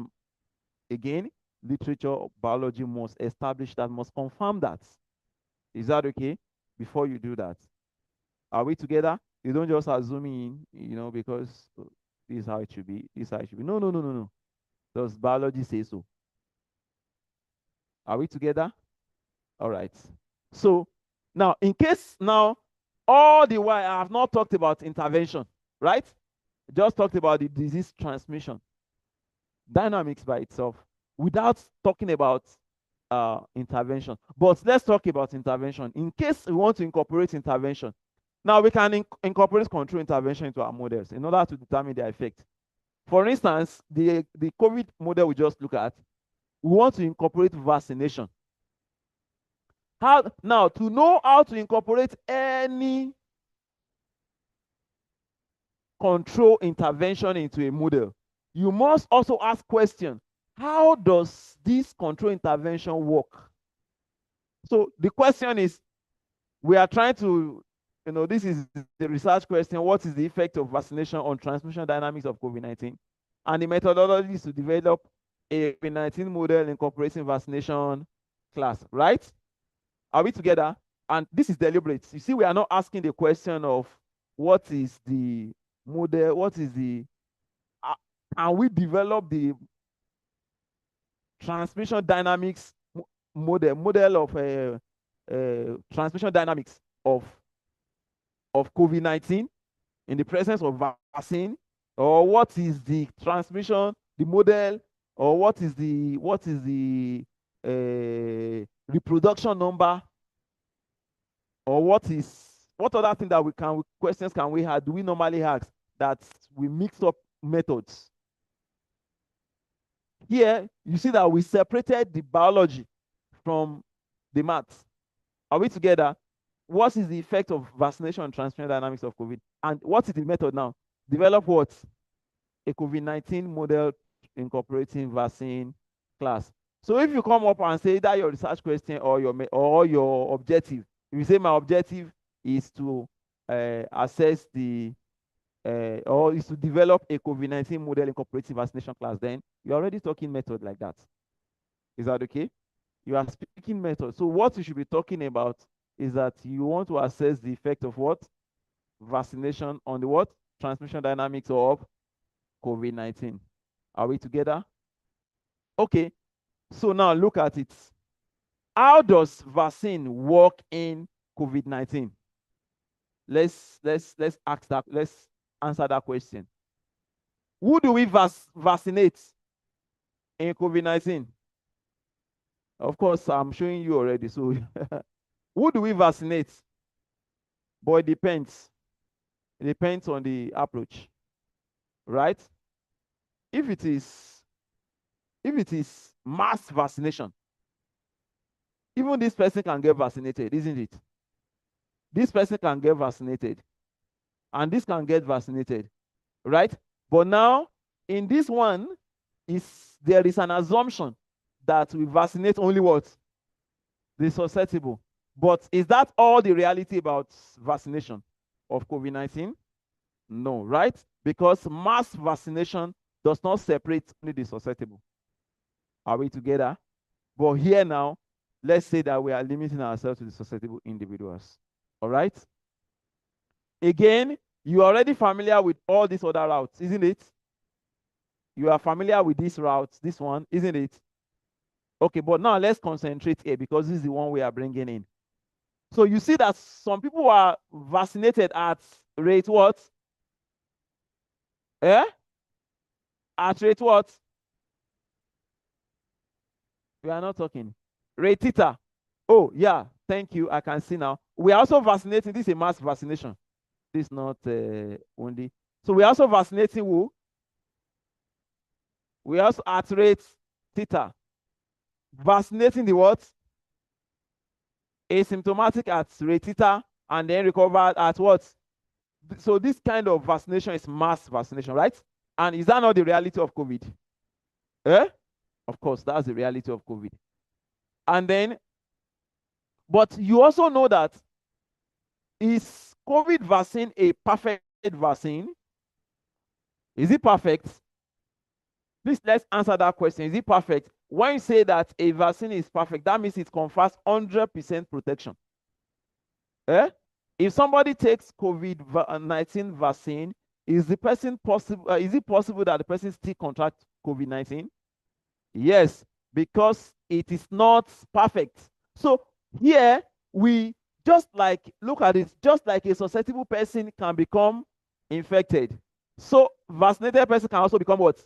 again, literature, biology must establish that, must confirm that. Is that okay? Before you do that, are we together? You don't just assume in, because this is how it should be. This is how it should be. No, no, no, no, no. Does biology say so? Are we together? All right. So now, in case now, all the while I have not talked about intervention, right? Just talked about the disease transmission dynamics by itself without talking about intervention. But let's talk about intervention. In case we want to incorporate intervention, now we can incorporate control intervention into our models in order to determine the effect. For instance, the COVID model we just look at, we want to incorporate vaccination. How now, to know how to incorporate any control intervention into a model, you must also ask question, how does this control intervention work? So the question is, we are trying to, this is the research question, what is the effect of vaccination on transmission dynamics of COVID-19? And the methodology is to develop a COVID-19 model incorporating vaccination class, right? Are we together? And this is deliberate. You see, we are not asking the question of what is the model, what is the, and we develop the transmission dynamics model of transmission dynamics of COVID-19 in the presence of vaccine, or what is the transmission, the model, or what is the reproduction number, or what other thing that questions can we have, do we normally ask that we mix up methods? Here, you see that we separated the biology from the maths. Are we together? What is the effect of vaccination on transmission dynamics of COVID? And what is the method now? Develop what? A COVID-19 model incorporating vaccine class. So if you come up and say that your research question or your objective, if you say my objective is to assess the or is to develop a COVID-19 model incorporating vaccination class, then you're already talking method like that. Is that okay? You are speaking method. So what you should be talking about is that you want to assess the effect of what? Vaccination on the what? Transmission dynamics of COVID-19. Are we together? Okay. So now look at it. How does vaccine work in COVID-19? Let's ask that. Let's answer that question. Who do we vaccinate in COVID-19? Of course, I'm showing you already. So who do we vaccinate? But it depends. It depends on the approach, right? If it is mass vaccination, even this person can get vaccinated, isn't it? This person can get vaccinated, and this can get vaccinated, right? But now, in this one, there is an assumption that we vaccinate only what? The susceptible. But is that all the reality about vaccination of COVID-19? No, right? Because mass vaccination does not separate only the susceptible. Are we together? But here now, let's say that we are limiting ourselves to the susceptible individuals. All right? Again, you are already familiar with all these other routes, isn't it? You are familiar with this route, this one, isn't it? Okay, but now let's concentrate here because this is the one we are bringing in. So you see that some people are vaccinated at rate what? At rate what? We are not talking. Rate theta. Oh, yeah. Thank you. I can see now. We are also vaccinating. This is a mass vaccination. This is not only. So we are also vaccinating who? We also at rate theta. Vaccinating the what? Asymptomatic at rate theta and then recovered at what? So this kind of vaccination is mass vaccination, right? And is that not the reality of COVID? Eh? Of course, that's the reality of COVID. And then, but you also know that, is COVID vaccine a perfect vaccine? Is it perfect? Please, let's answer that question. Is it perfect? When you say that a vaccine is perfect, that means it confers 100% protection. Eh? If somebody takes COVID-19 vaccine, is the person possible? Is it possible that the person still contract COVID-19? Yes, because it is not perfect. So here we just like look at it, just like a susceptible person can become infected. So vaccinated person can also become what?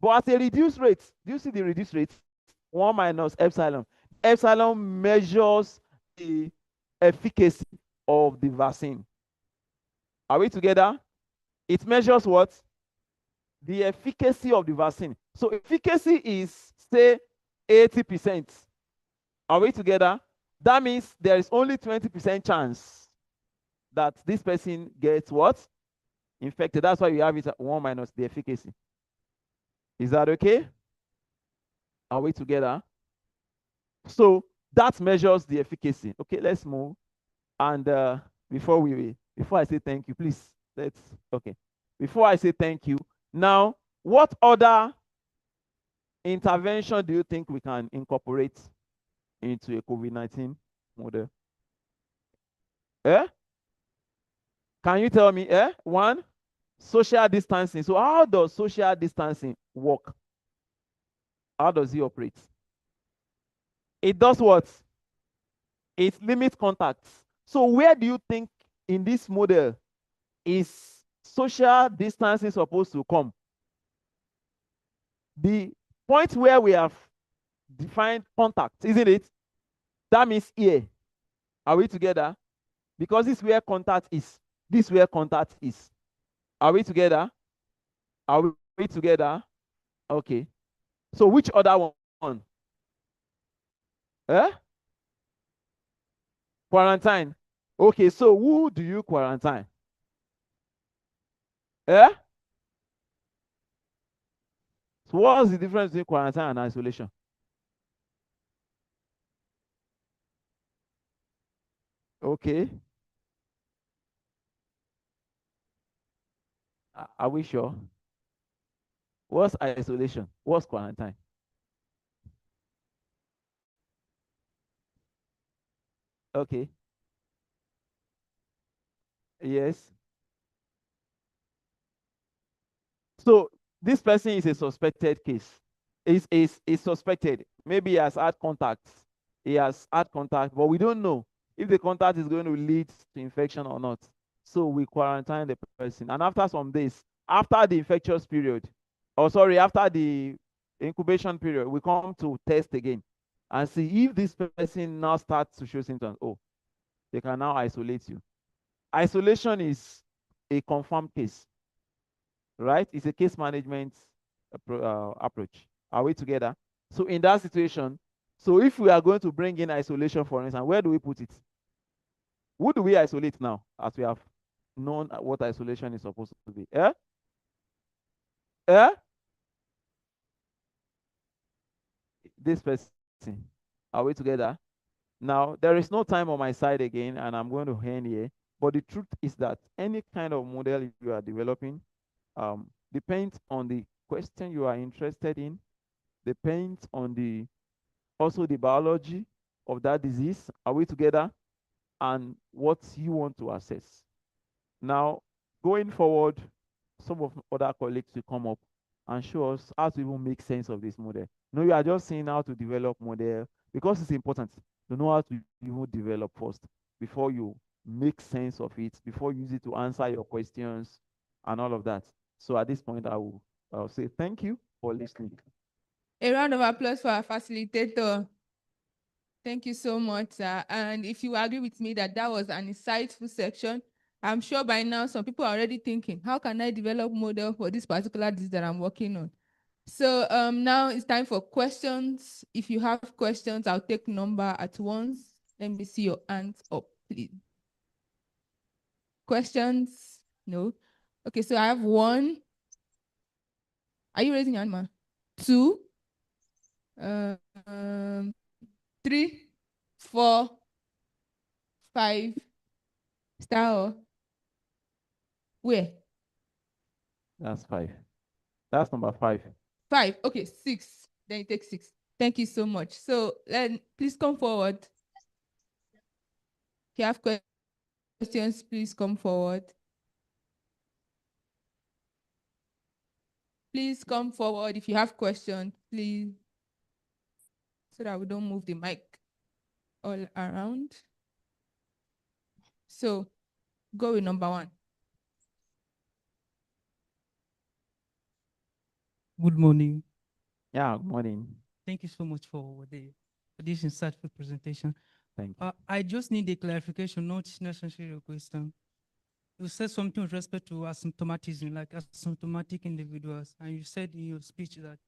But at a reduced rate. Do you see the reduced rate? 1 minus epsilon. Epsilon measures the efficacy of the vaccine. Are we together? It measures what? The efficacy of the vaccine. So efficacy is, say, 80%. Are we together? That means there is only 20% chance that this person gets what? Infected. That's why you have it at 1 minus the efficacy. Is that okay? Are we together? So that measures the efficacy. Okay, let's move. And before I say thank you, please, before I say thank you, now, what other intervention do you think we can incorporate into a COVID-19 model? Can you tell me? One, social distancing. So how does social distancing work? How does it operate? It does what? It limits contacts. So where do you think in this model is social distancing supposed to come? The point where we have defined contact, isn't it? That means here. Are we together? Because this is where contact is. This is where contact is. Are we together? Are we together? Okay. So which other one? Quarantine. Okay, so who do you quarantine? So what's the difference between quarantine and isolation? Okay. Are we sure? What's isolation? What's quarantine? Okay. Yes. So this person is a suspected case. Is suspected. Maybe he has had contact. He has had contact, but we don't know if the contact is going to lead to infection or not. So we quarantine the person. And after some days, after the infectious period, or sorry, after the incubation period, we come to test again and see if this person now starts to show symptoms. Oh, they can now isolate you. Isolation is a confirmed case, right? It's a case management approach. Are we together? So in that situation, so if we are going to bring in isolation, for instance, where do we put it? Who do we isolate now, as we have known what isolation is supposed to be? This person. Are we together? Now, there is no time on my side again, and I'm going to end here. But the truth is that any kind of model you are developing depends on the question you are interested in, depends on the also the biology of that disease. Are we together? And what you want to assess. Now, going forward, some of other colleagues will come up and show us how to even make sense of this model. No, you are just seeing how to develop model because it's important to know how to even develop first before you make sense of it, before you use it to answer your questions and all of that. So at this point, I'll say thank you for listening. A round of applause for our facilitator. Thank you so much, sir. And if you agree with me that that was an insightful section, I'm sure by now some people are already thinking, how can I develop model for this particular disease that I'm working on? So now it's time for questions. If you have questions, I'll take number at once. Let me see your hands up, please. Questions? No. Okay, so I have one. Are you raising your hand, ma? Two, um, 3, 4, 5. Star. Where? That's 5. That's number 5. 5. Okay, 6. Then you take 6. Thank you so much. So then please come forward. If you have questions, please come forward. Please come forward if you have questions, please, so that we don't move the mic all around. So go with number 1. Good morning. Yeah, good morning. Thank you so much for this insightful presentation. Thank you. I just need a clarification, not necessarily a question. You said something with respect to asymptomatism, like asymptomatic individuals, and you said in your speech that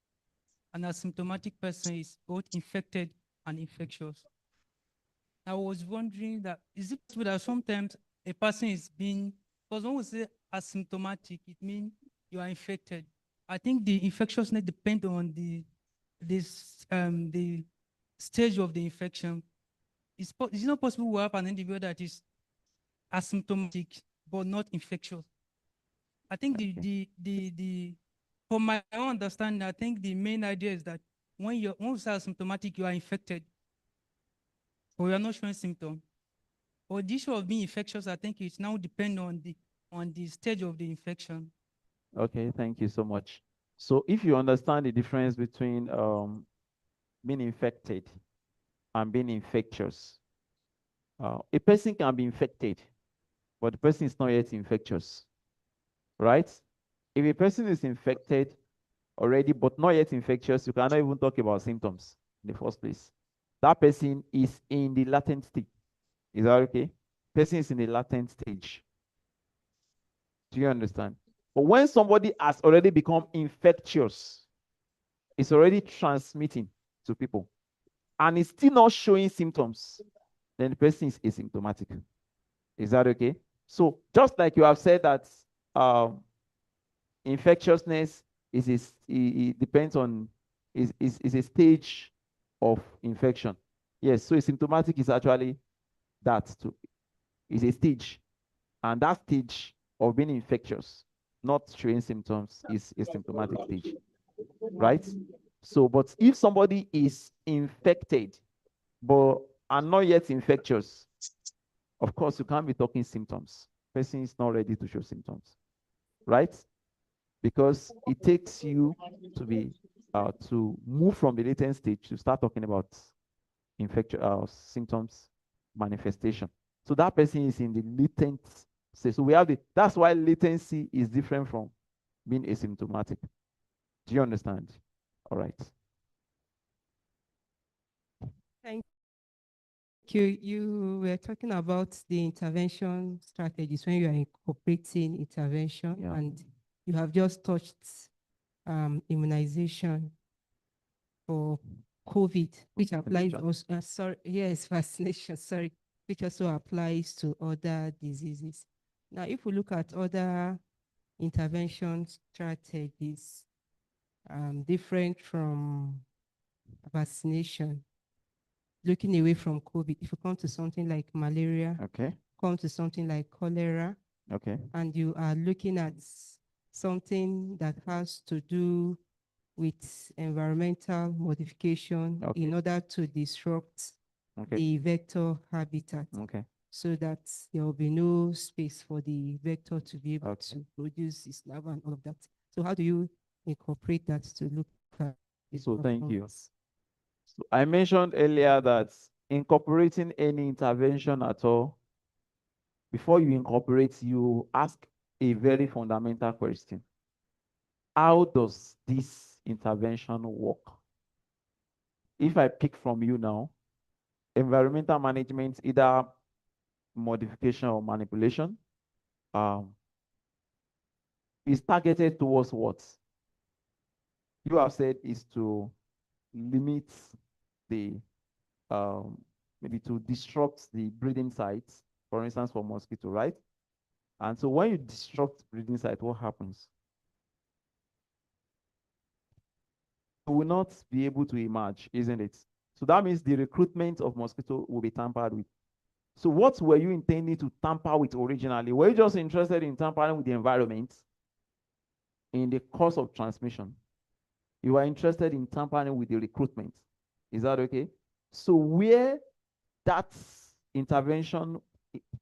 an asymptomatic person is both infected and infectious. I was wondering that, is it possible that sometimes a person is being, because when we say asymptomatic, it means you are infected. I think the infectiousness depends on the stage of the infection. It's not possible to have an individual that is asymptomatic but not infectious. I think from my own understanding, I think the main idea is that when you say asymptomatic, you are infected, or you are not showing symptoms. Or the issue of being infectious, I think it's now depend on the stage of the infection. Okay, thank you so much. So if you understand the difference between being infected and being infectious, a person can be infected, but the person is not yet infectious, right? If a person is infected already, but not yet infectious, you cannot even talk about symptoms in the first place. That person is in the latent state. Is that okay? Person is in the latent stage. Do you understand? But when somebody has already become infectious, it's already transmitting to people, and it's still not showing symptoms, then the person is asymptomatic. Is that okay? So just like you have said that infectiousness it depends on is a stage of infection. Yes, so asymptomatic is actually that too. Is a stage, and that stage of being infectious, not showing symptoms, is a symptomatic stage, right? So, but if somebody is infected but are not yet infectious, of course, you can't be talking symptoms. Person is not ready to show symptoms, right? Because it takes you to be to move from the latent stage to start talking about infection symptoms manifestation. So that person is in the latent stage. So we have that's why latency is different from being asymptomatic. Do you understand? All right. Thank you. You were talking about the intervention strategies when you are incorporating intervention, Yeah. and you have just touched immunization for COVID, which applies also, vaccination, sorry, which also applies to other diseases. Now, if we look at other intervention strategies, different from vaccination, looking away from COVID, if you come to something like malaria, Okay. come to something like cholera, Okay. and you are looking at something that has to do with environmental modification Okay. in order to disrupt Okay. the vector habitat, Okay. so that there will be no space for the vector to be able Okay. to produce its larva and all of that. So how do you incorporate that to look at the So thank you. performance? So I mentioned earlier that incorporating any intervention at all, before you incorporate, you ask a very fundamental question. How does this intervention work? If I pick from you now, environmental management, either modification or manipulation, is targeted towards what? you have said is to limit the maybe to disrupt the breeding sites, for instance, for mosquito, right? And so when you disrupt breeding site, what happens? You will not be able to emerge, isn't it? So that means the recruitment of mosquito will be tampered with. So what were you intending to tamper with originally? Were you just interested in tampering with the environment in the course of transmission? You are interested in tampering with the recruitment. Is that okay? So where that intervention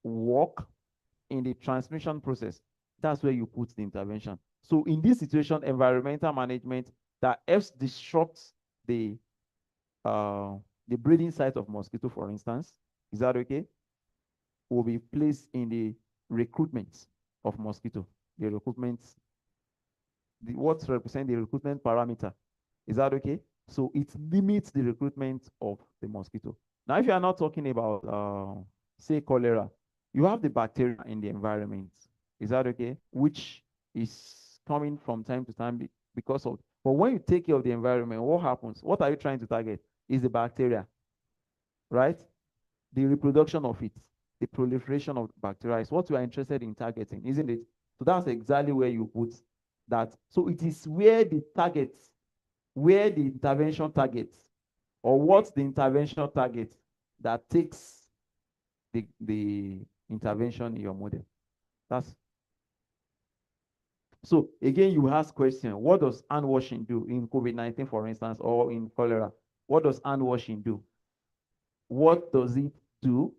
work in the transmission process, that's where you put the intervention. So in this situation, environmental management that helps disrupt the breeding site of mosquito, for instance, is that okay? Will be placed in the recruitment of mosquito. The recruitment, what represent the recruitment parameter. Is that okay? So it limits the recruitment of the mosquito. Now, if you are not talking about, say, cholera, you have the bacteria in the environment. Is that okay? Which is coming from time to time because of, but when you take care of the environment, what happens? What are you trying to target? Is the bacteria, right? The reproduction of it, the proliferation of bacteria is what you are interested in targeting, isn't it? So that's exactly where you put that. So it is where the targets, where the intervention targets, or what the intervention targets that takes the intervention in your model. That's so again, you ask question, what does hand washing do in COVID-19, for instance, or in cholera? What does hand washing do? What does it do?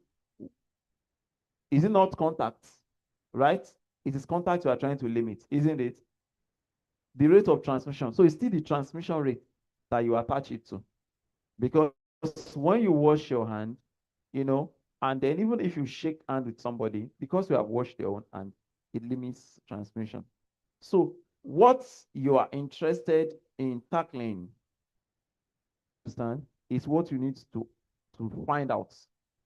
Is it not contact, right? It is contact you are trying to limit, isn't it? The rate of transmission. So it's still the transmission rate that you attach it to. Because when you wash your hand, you know, and then even if you shake hand with somebody, because you have washed your own hand, it limits transmission. So what you are interested in tackling, understand, is what you need to find out.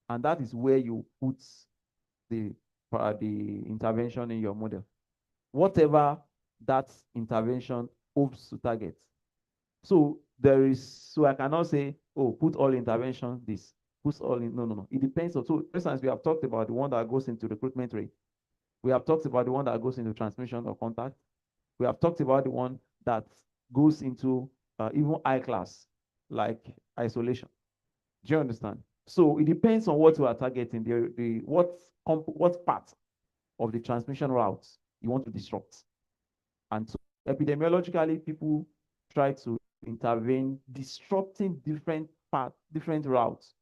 And that is where you put the intervention in your model. Whatever that intervention hopes to target. So there is, so I cannot say, oh, put all intervention this, put all in, no. It depends on, so for instance, we have talked about the one that goes into recruitment rate. We have talked about the one that goes into transmission or contact. We have talked about the one that goes into even high class, like isolation. Do you understand? So it depends on what you are targeting, what part of the transmission routes you want to disrupt. And so epidemiologically, people try to intervene, disrupting different routes,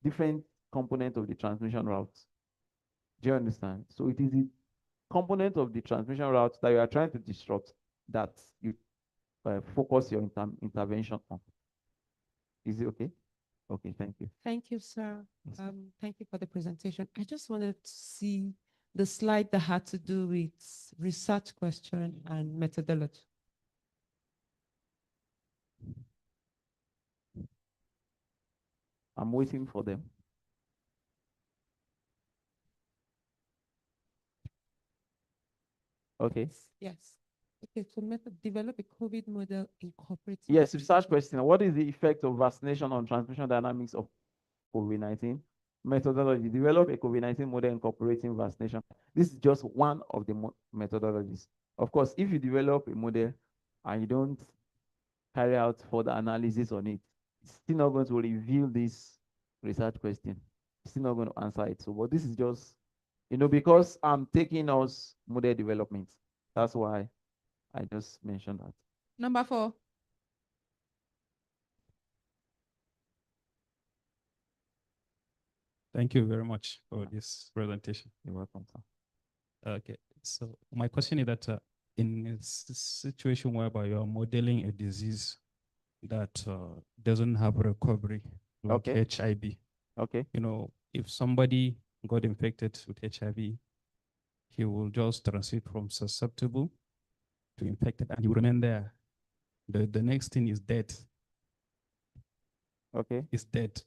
different component of the transmission routes. Do you understand? So it is the component of the transmission route that you are trying to disrupt that you focus your intervention on. Is it okay? Okay, thank you. Thank you, sir. Thank you for the presentation. I just wanted to see the slide that had to do with research question and methodology. I'm waiting for them. Okay. Yes. Okay, so develop a COVID model incorporating. Yes, research question. What is the effect of vaccination on transmission dynamics of COVID-19? Methodology. Develop a COVID-19 model incorporating vaccination. This is just one of the methodologies. Of course, if you develop a model and you don't carry out further analysis on it, it's still not going to reveal this research question. It's still not going to answer it. So, but this is just, you know, because I'm taking us model development. That's why I just mentioned that. Number 4. Thank you very much for this presentation. You're welcome, sir. Okay, so my question is that in a situation whereby you're modeling a disease that doesn't have recovery, like Okay. HIV, Okay. you know, if somebody got infected with HIV, he will just transit from susceptible to infected and he will remain there. The next thing is death. Okay. Is death.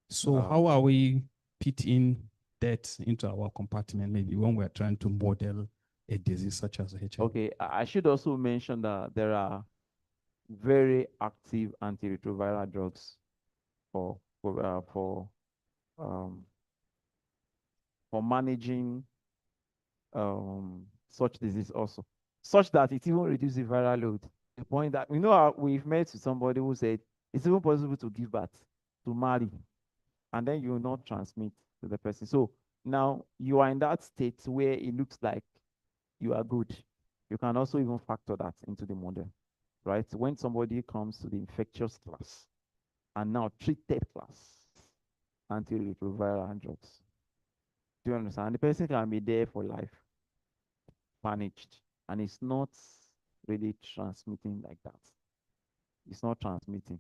So how are we fitting death into our compartment, maybe when we're trying to model a disease such as HIV? Okay, I should also mention that there are very active antiretroviral drugs for for uh, for um, for managing such disease also, such that it even reduces the viral load. The point that how we've met with somebody who said it's even possible to give birth, to marry, and then you will not transmit to the person. So now you are in that state where it looks like you are good. You can also even factor that into the model, right? When somebody comes to the infectious class and now treated class, antiretroviral drugs. Do you understand? The person can be there for life, managed, and it's not really transmitting like that. It's not transmitting.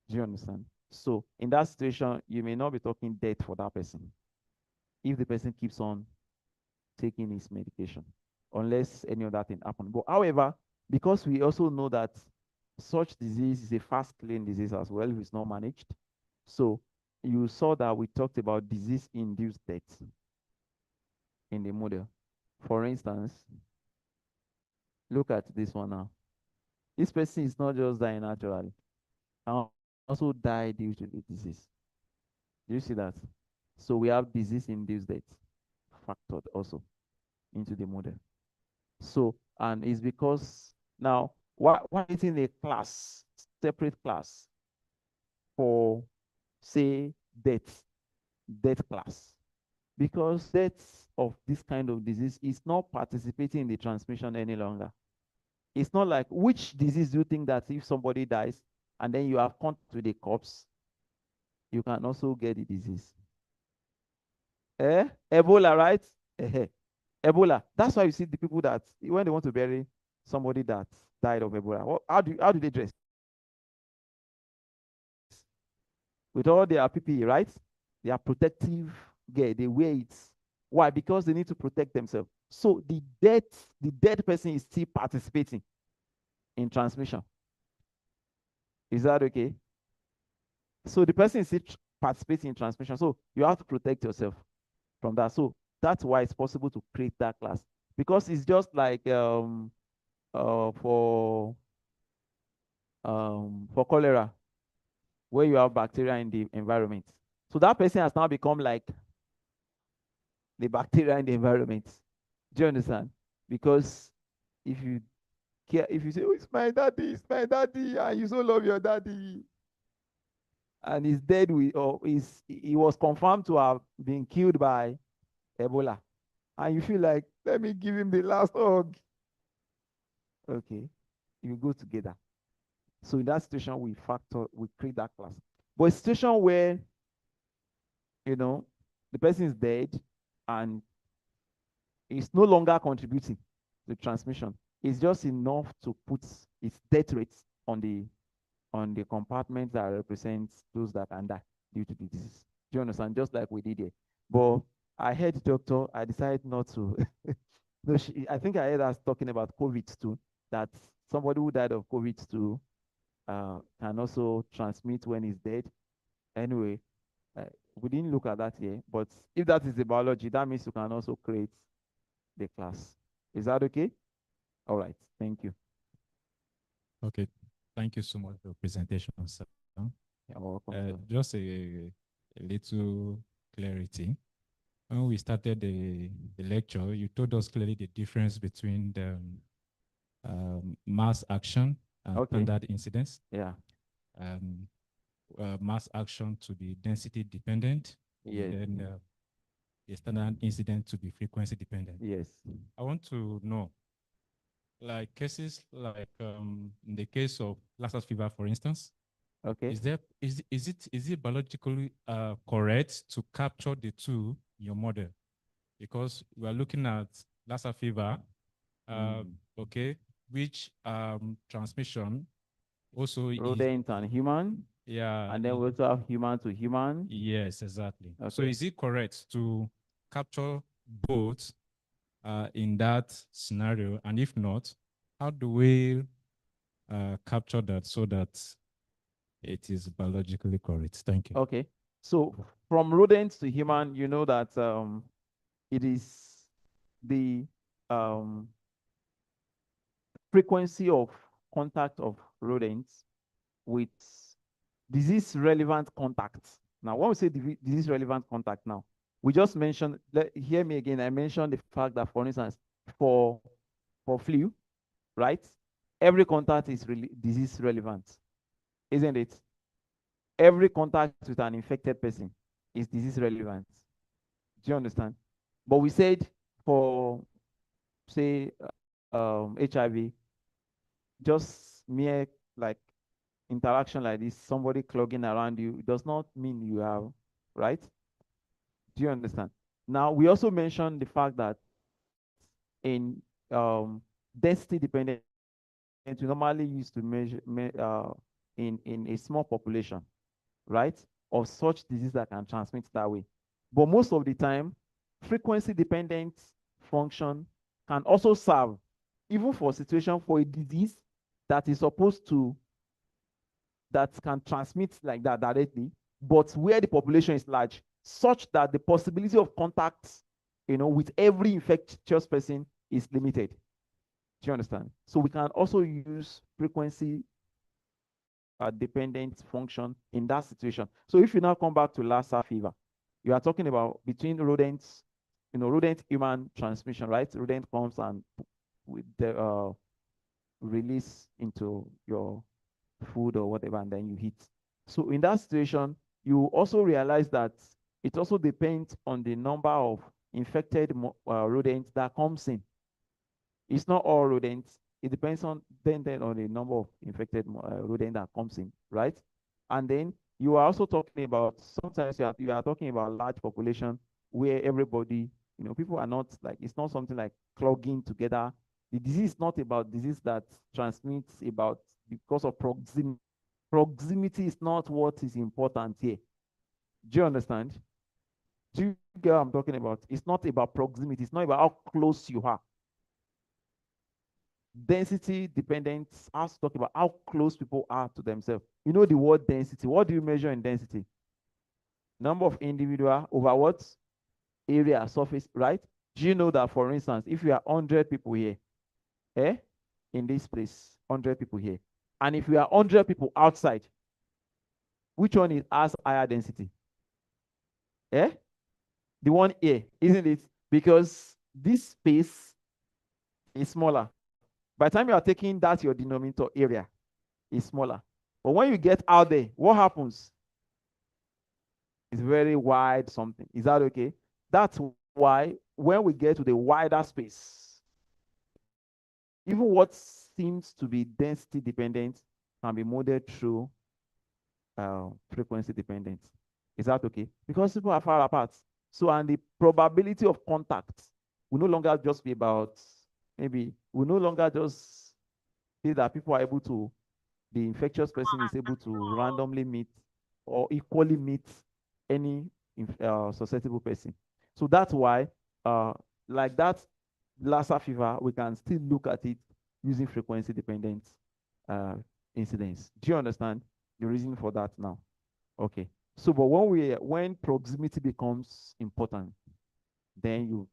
Do you understand? So in that situation, you may not be talking death for that person if the person keeps on taking his medication, unless any other thing happens. But however, because we also know that such disease is a fast killing disease as well, if it's not managed. So you saw that we talked about disease-induced death in the model. For instance, look at this one now. This person is not just dying naturally, and also died due to the disease. Do you see that? So we have disease-induced death factored also into the model. So, and it's because now, why is in a class, separate class for, say, death class? Because death of this kind of disease is not participating in the transmission any longer. It's not like, which disease do you think that if somebody dies and then you have contact with the corpse, you can also get the disease? Ebola, right? Ebola. That's why you see the people that when they want to bury somebody that died of Ebola, how do they dress? With all their PPE, right? They are protective gear. They wear it. Why? Because they need to protect themselves. So the dead person is still participating in transmission. Is that okay? So the person is still participating in transmission. So you have to protect yourself from that. So that's why it's possible to create that class, because it's just like for cholera, where you have bacteria in the environment. So that person has now become like the bacteria in the environment. Do you understand? Because if you say, oh, it's my daddy, and you so love your daddy, and he's dead or he was confirmed to have been killed by Ebola, and you feel like, let me give him the last hug. Okay, you go together. So in that situation, we create that class. But a situation where, the person is dead and is no longer contributing to transmission, it's just enough to put its death rates on the compartment that represents those that can die due to the disease. Do you understand? Just like we did here. But I heard doctor, I decided not to. No, I think I heard us talking about COVID too, that somebody who died of COVID too can also transmit when he's dead. Anyway, we didn't look at that here, but if that is the biology, that means you can also create the class. Is that okay? All right, thank you. Okay, thank you so much for your presentation, sir. You're welcome, sir. Just a little clarity. When we started the lecture, you told us clearly the difference between the mass action and standard incidence. Yeah. Mass action to be density dependent. Yes. And the standard incident to be frequency dependent. Yes. I want to know, like cases like in the case of Lassa fever, for instance. Okay. Is it biologically correct to capture the two in your model? Because we are looking at Lassa fever, okay, which transmission also rodent and human. Yeah. And then we also have human to human. Yes, exactly. Okay. So is it correct to capture both in that scenario? And if not, how do we capture that so that it is biologically correct? Thank you. Okay. So from rodents to human, you know that it is the frequency of contact of rodents with disease-relevant contacts. Now, when we say disease-relevant contact now, we just mentioned, hear me again, I mentioned the fact that, for instance, for flu, right? Every contact is really disease-relevant, isn't it? Every contact with an infected person is disease-relevant. Do you understand? But we said for, say, HIV, just mere like interaction like this, somebody clogging around you, does not mean you have, right? Do you understand? Now, we also mentioned the fact that in density dependent, we normally used to measure in a small population, right, of such disease that can transmit that way. But most of the time, frequency dependent function can also serve, even for a situation for a disease that is supposed to, that can transmit like that directly, but where the population is large, such that the possibility of contacts, with every infectious person is limited. Do you understand? So we can also use frequency dependent function in that situation. So if you now come back to Lassa fever, you are talking about between rodents, rodent human transmission, right? Rodent comes and with the release into your food or whatever, and then you eat. So in that situation, you also realize that it also depends on the number of infected rodents that comes in. It's not all rodents. It depends on then on the number of infected rodent that comes in, right? And then you are also talking about, sometimes you are talking about large population where everybody, people are not like, it's not something like clogging together. The disease is not about disease that transmits about because of proximity. Proximity is not what is important here. Do you understand? Do you get what I'm talking about? It's not about proximity. It's not about how close you are. Density dependence has to talk about how close people are to themselves. You know the word density. What do you measure in density? Number of individual over what? Area, surface, right? Do you know that, for instance, if you are 100 people here, in this place, 100 people here, and if we are 100 people outside, which one has higher density? The one here, isn't it? Because this space is smaller. By the time you are taking that, your denominator area is smaller. But when you get out there, what happens? It's very wide something. Is that okay? That's why when we get to the wider space, even what seems to be density dependent can be modeled through frequency dependent. Is that okay? Because people are far apart. So, and the probability of contact will no longer just be about, maybe will no longer just say that people are able to, the infectious person is able to randomly meet or equally meet any susceptible person. So that's why, like that Lassa fever, we can still look at it using frequency dependent incidence. Do you understand the reason for that now? Okay. So, but when proximity becomes important, then you,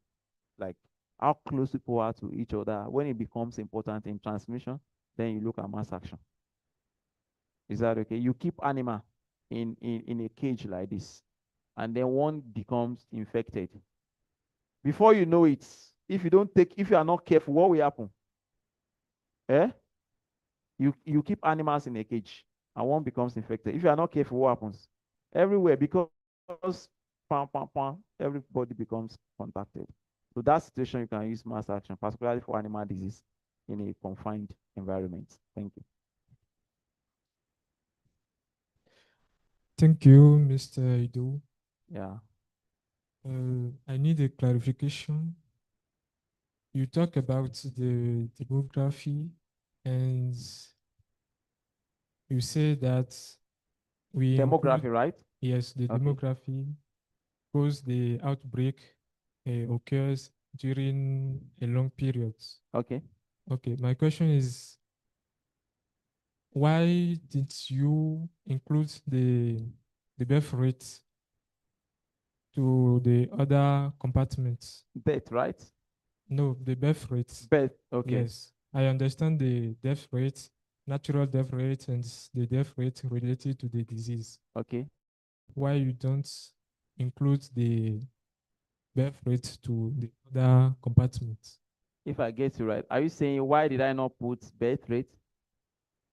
like how close people are to each other. When it becomes important in transmission, then you look at mass action. Is that okay? You keep animal in a cage like this, and then one becomes infected. Before you know it, if you are not careful, what will happen? You keep animals in a cage, and one becomes infected. If you are not careful, what happens? Everywhere, because everybody becomes contacted. So that situation, you can use mass action, particularly for animal disease in a confined environment. Thank you. Thank you, Mr. Ido. Yeah. I need a clarification. You talk about the demography, and you say that we Demography, right? Yes, the Okay. demography, because the outbreak occurs during a long period. Okay. Okay, my question is, why did you include the birth rate to the other compartments? Death, right? No, the birth rate. Birth. Okay. Yes, I understand the death rate natural death rate and the death rate related to the disease. Okay. Why you don't include the birth rate to the other compartments? If I get you right, are you saying why did I not put birth rate?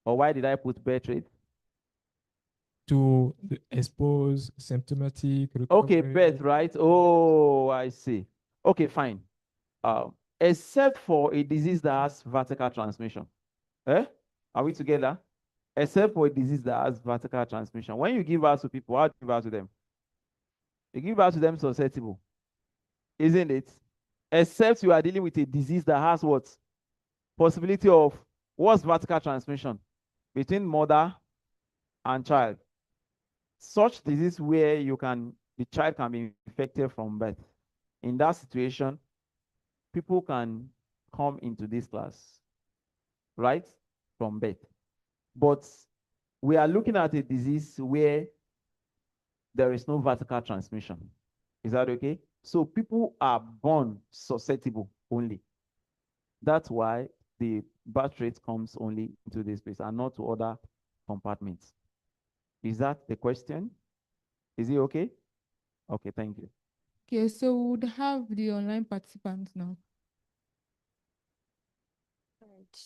Or why did I put birth rate? To expose symptomatic Okay, recovery. birth, right? Oh, I see. Okay, fine. Except for a disease that has vertical transmission. Eh? Are we together? Except for a disease that has vertical transmission. When you give birth to people, how do you give birth to them? You give birth to them susceptible, isn't it? Except you are dealing with a disease that has what? Possibility of what's vertical transmission between mother and child. Such disease where the child can be infected from birth. In that situation, people can come into this class, right? From birth. But we are looking at a disease where there is no vertical transmission. Is that okay? So people are born susceptible only. That's why the birth rate comes only into this place and not to other compartments. Is that the question? Is it okay? Okay, thank you. Okay, so we would have the online participants now. Right.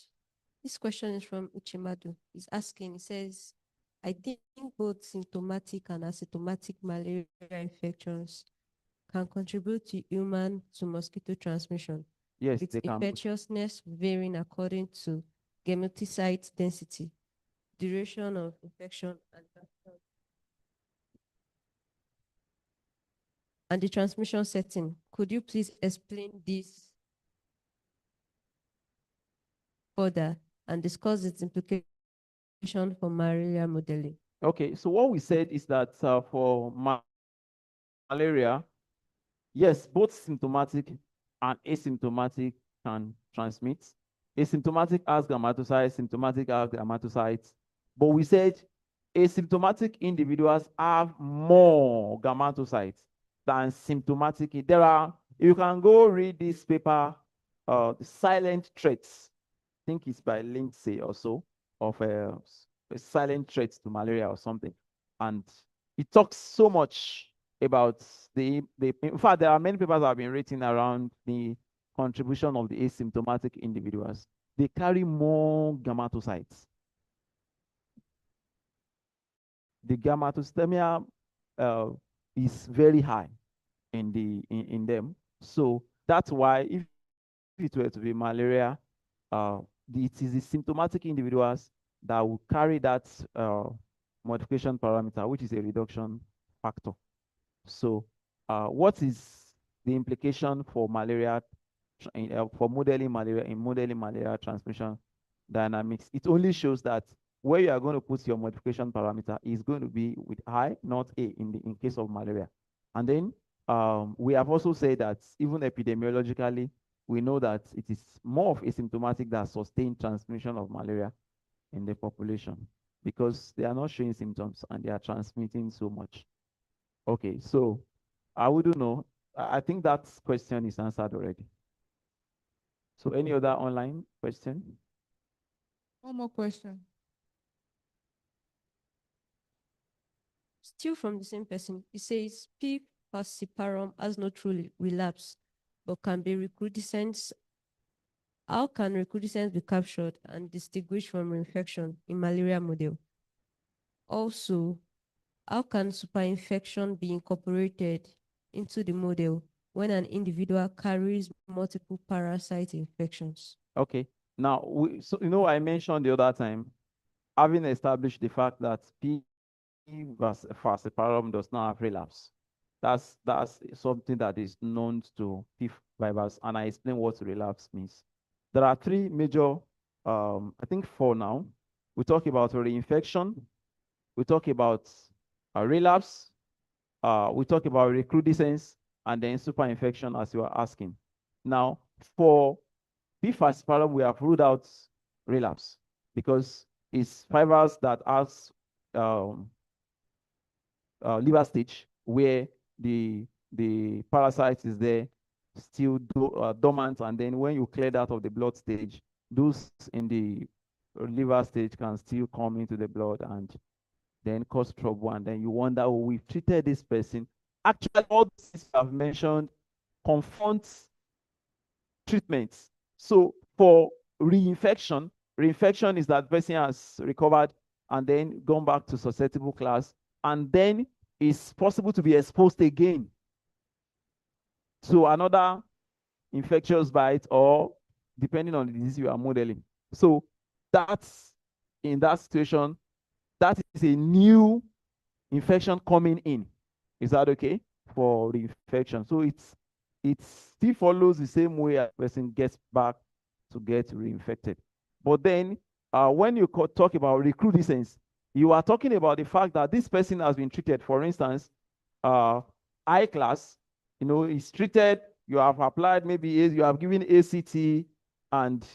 This question is from Uchimadu. He's asking, he says, I think both symptomatic and asymptomatic malaria infections can contribute to human to mosquito transmission, Yes, with they can. infectiousness varying according to gametocyte density, duration of infection, and the transmission setting. Could you please explain this further and discuss its implication for malaria modeling? Okay, so what we said is that for malaria, yes, both symptomatic and asymptomatic can transmit. Asymptomatic has gammatocytes, symptomatic has gammatocytes. But we said asymptomatic individuals have more gammatocytes than symptomatic. You can go read this paper, The Silent Threats. I think it's by Lindsay or so, of silent threats to malaria or something. And it talks so much about in fact, there are many papers that have been written around the contribution of the asymptomatic individuals. They carry more gammatocytes. The gammatocytemia is very high in them. So that's why if it were to be malaria, it is the symptomatic individuals that will carry that modification parameter, which is a reduction factor. So what is the implication for malaria, for modeling malaria transmission dynamics? It only shows that where you are going to put your modification parameter is going to be with I, not A, in case of malaria. And then we have also said that even epidemiologically, we know that it is more of asymptomatic than sustained transmission of malaria in the population because they are not showing symptoms and they are transmitting so much. Okay, so I wouldn't know. I think that question is answered already. So any other online question? One more question. Still from the same person, he says P. falciparum has no true relapse, but can be recrudescence. How can recrudescence be captured and distinguished from reinfection in malaria model? Also, how can superinfection be incorporated into the model when an individual carries multiple parasite infections? Okay. Now, I mentioned the other time, having established the fact that P. falciparum does not have relapse. That's something that is known to P. virus, and I explain what relapse means. There are three major, I think four now. We talk about reinfection, we talk about relapse, we talk about recrudescence, and then superinfection, as you are asking. Now, for P. falciparum, we have ruled out relapse because it's fibers that has liver stage where the parasite is there still dormant, and then when you clear that of the blood stage, those in the liver stage can still come into the blood and then cause trouble. And then you wonder, oh, we've treated this person. Actually, all the things I've mentioned confronts treatments. So for reinfection is that person has recovered and then gone back to susceptible class, and then it's possible to be exposed again to another infectious bite, or depending on the disease you are modeling. So that's, in that situation, that is a new infection coming in. Is that okay for reinfection? So it still follows the same way a person gets back to get reinfected. But then when you talk about recrudescence, you are talking about the fact that this person has been treated. For instance, I class, is treated, you have applied, maybe you have given ACT, and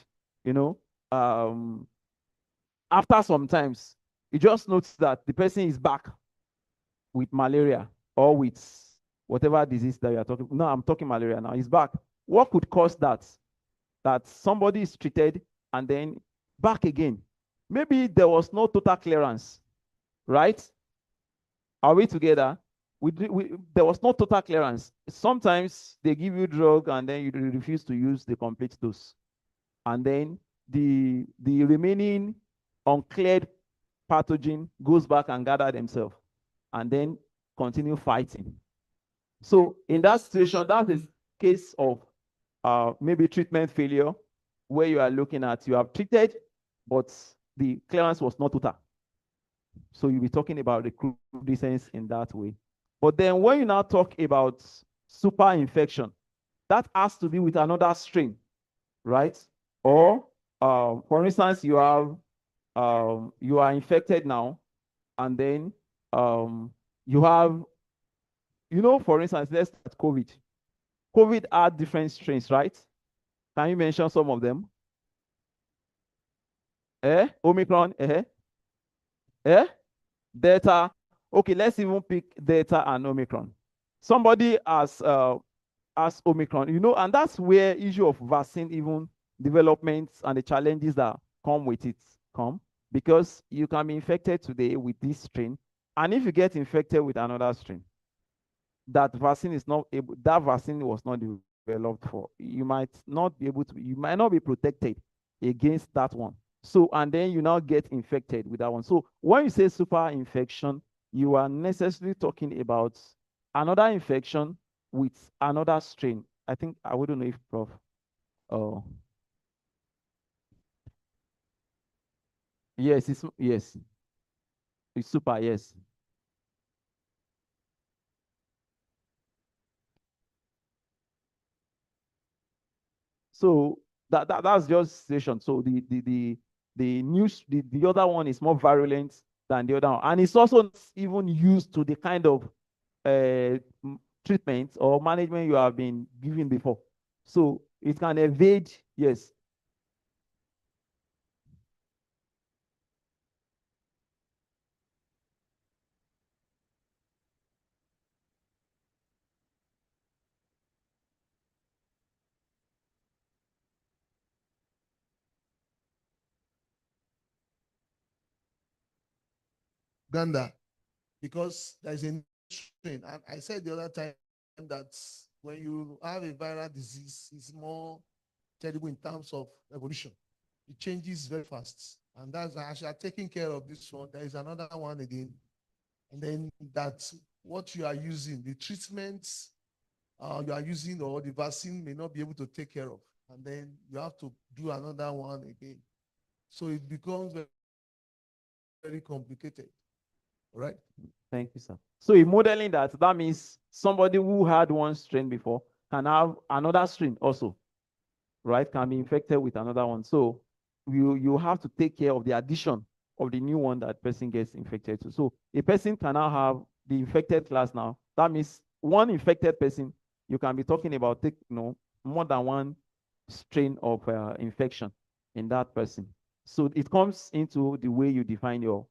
after some times, you just notice that the person is back with malaria or with whatever disease that you are talking. No, I'm talking malaria now. He's back. What could cause that? That somebody is treated and then back again. Maybe there was no total clearance, right? Are we together? There was no total clearance. Sometimes they give you drug and then you refuse to use the complete dose. And then the remaining uncleared pathogen goes back and gather themselves and then continue fighting. So in that situation, that is case of maybe treatment failure, where you are looking at, you have treated, but the clearance was not total. So you'll be talking about recrudescence in that way. But then when you now talk about super infection, that has to be with another strain, right? Or for instance, you are infected now, and then you have, for instance, let's start COVID. COVID had different strains, right? Can you mention some of them? Omicron, Delta. Okay, let's even pick Delta and Omicron. Somebody has Omicron, and that's where issue of vaccine even development and the challenges that come with it come, because you can be infected today with this strain, and if you get infected with another strain, that vaccine was not developed for, you might not be protected against that one. So, and then you now get infected with that one. So when you say super infection, you are necessarily talking about another infection with another strain. I think, I wouldn't know if Prof. Yes, it's super, yes. So that's just situation. So the other one is more virulent than the other one, and it's also not even used to the kind of treatment or management you have been given before. So it can evade, yes. Uganda, because there's a strain. And I said the other time that when you have a viral disease, it's more terrible in terms of evolution. It changes very fast. And that's actually taking care of this one. There is another one again. And then that's what you are using, the treatments you are using, or the vaccine may not be able to take care of. And then you have to do another one again. So it becomes very, very complicated. All right. Thank you, sir. So in modeling that means somebody who had one strain before can have another strain also, right? Can be infected with another one. So you have to take care of the addition of the new one that person gets infected to. So a person can now have the infected class now. That means one infected person, you can be talking about more than one strain of infection in that person. So it comes into the way you define your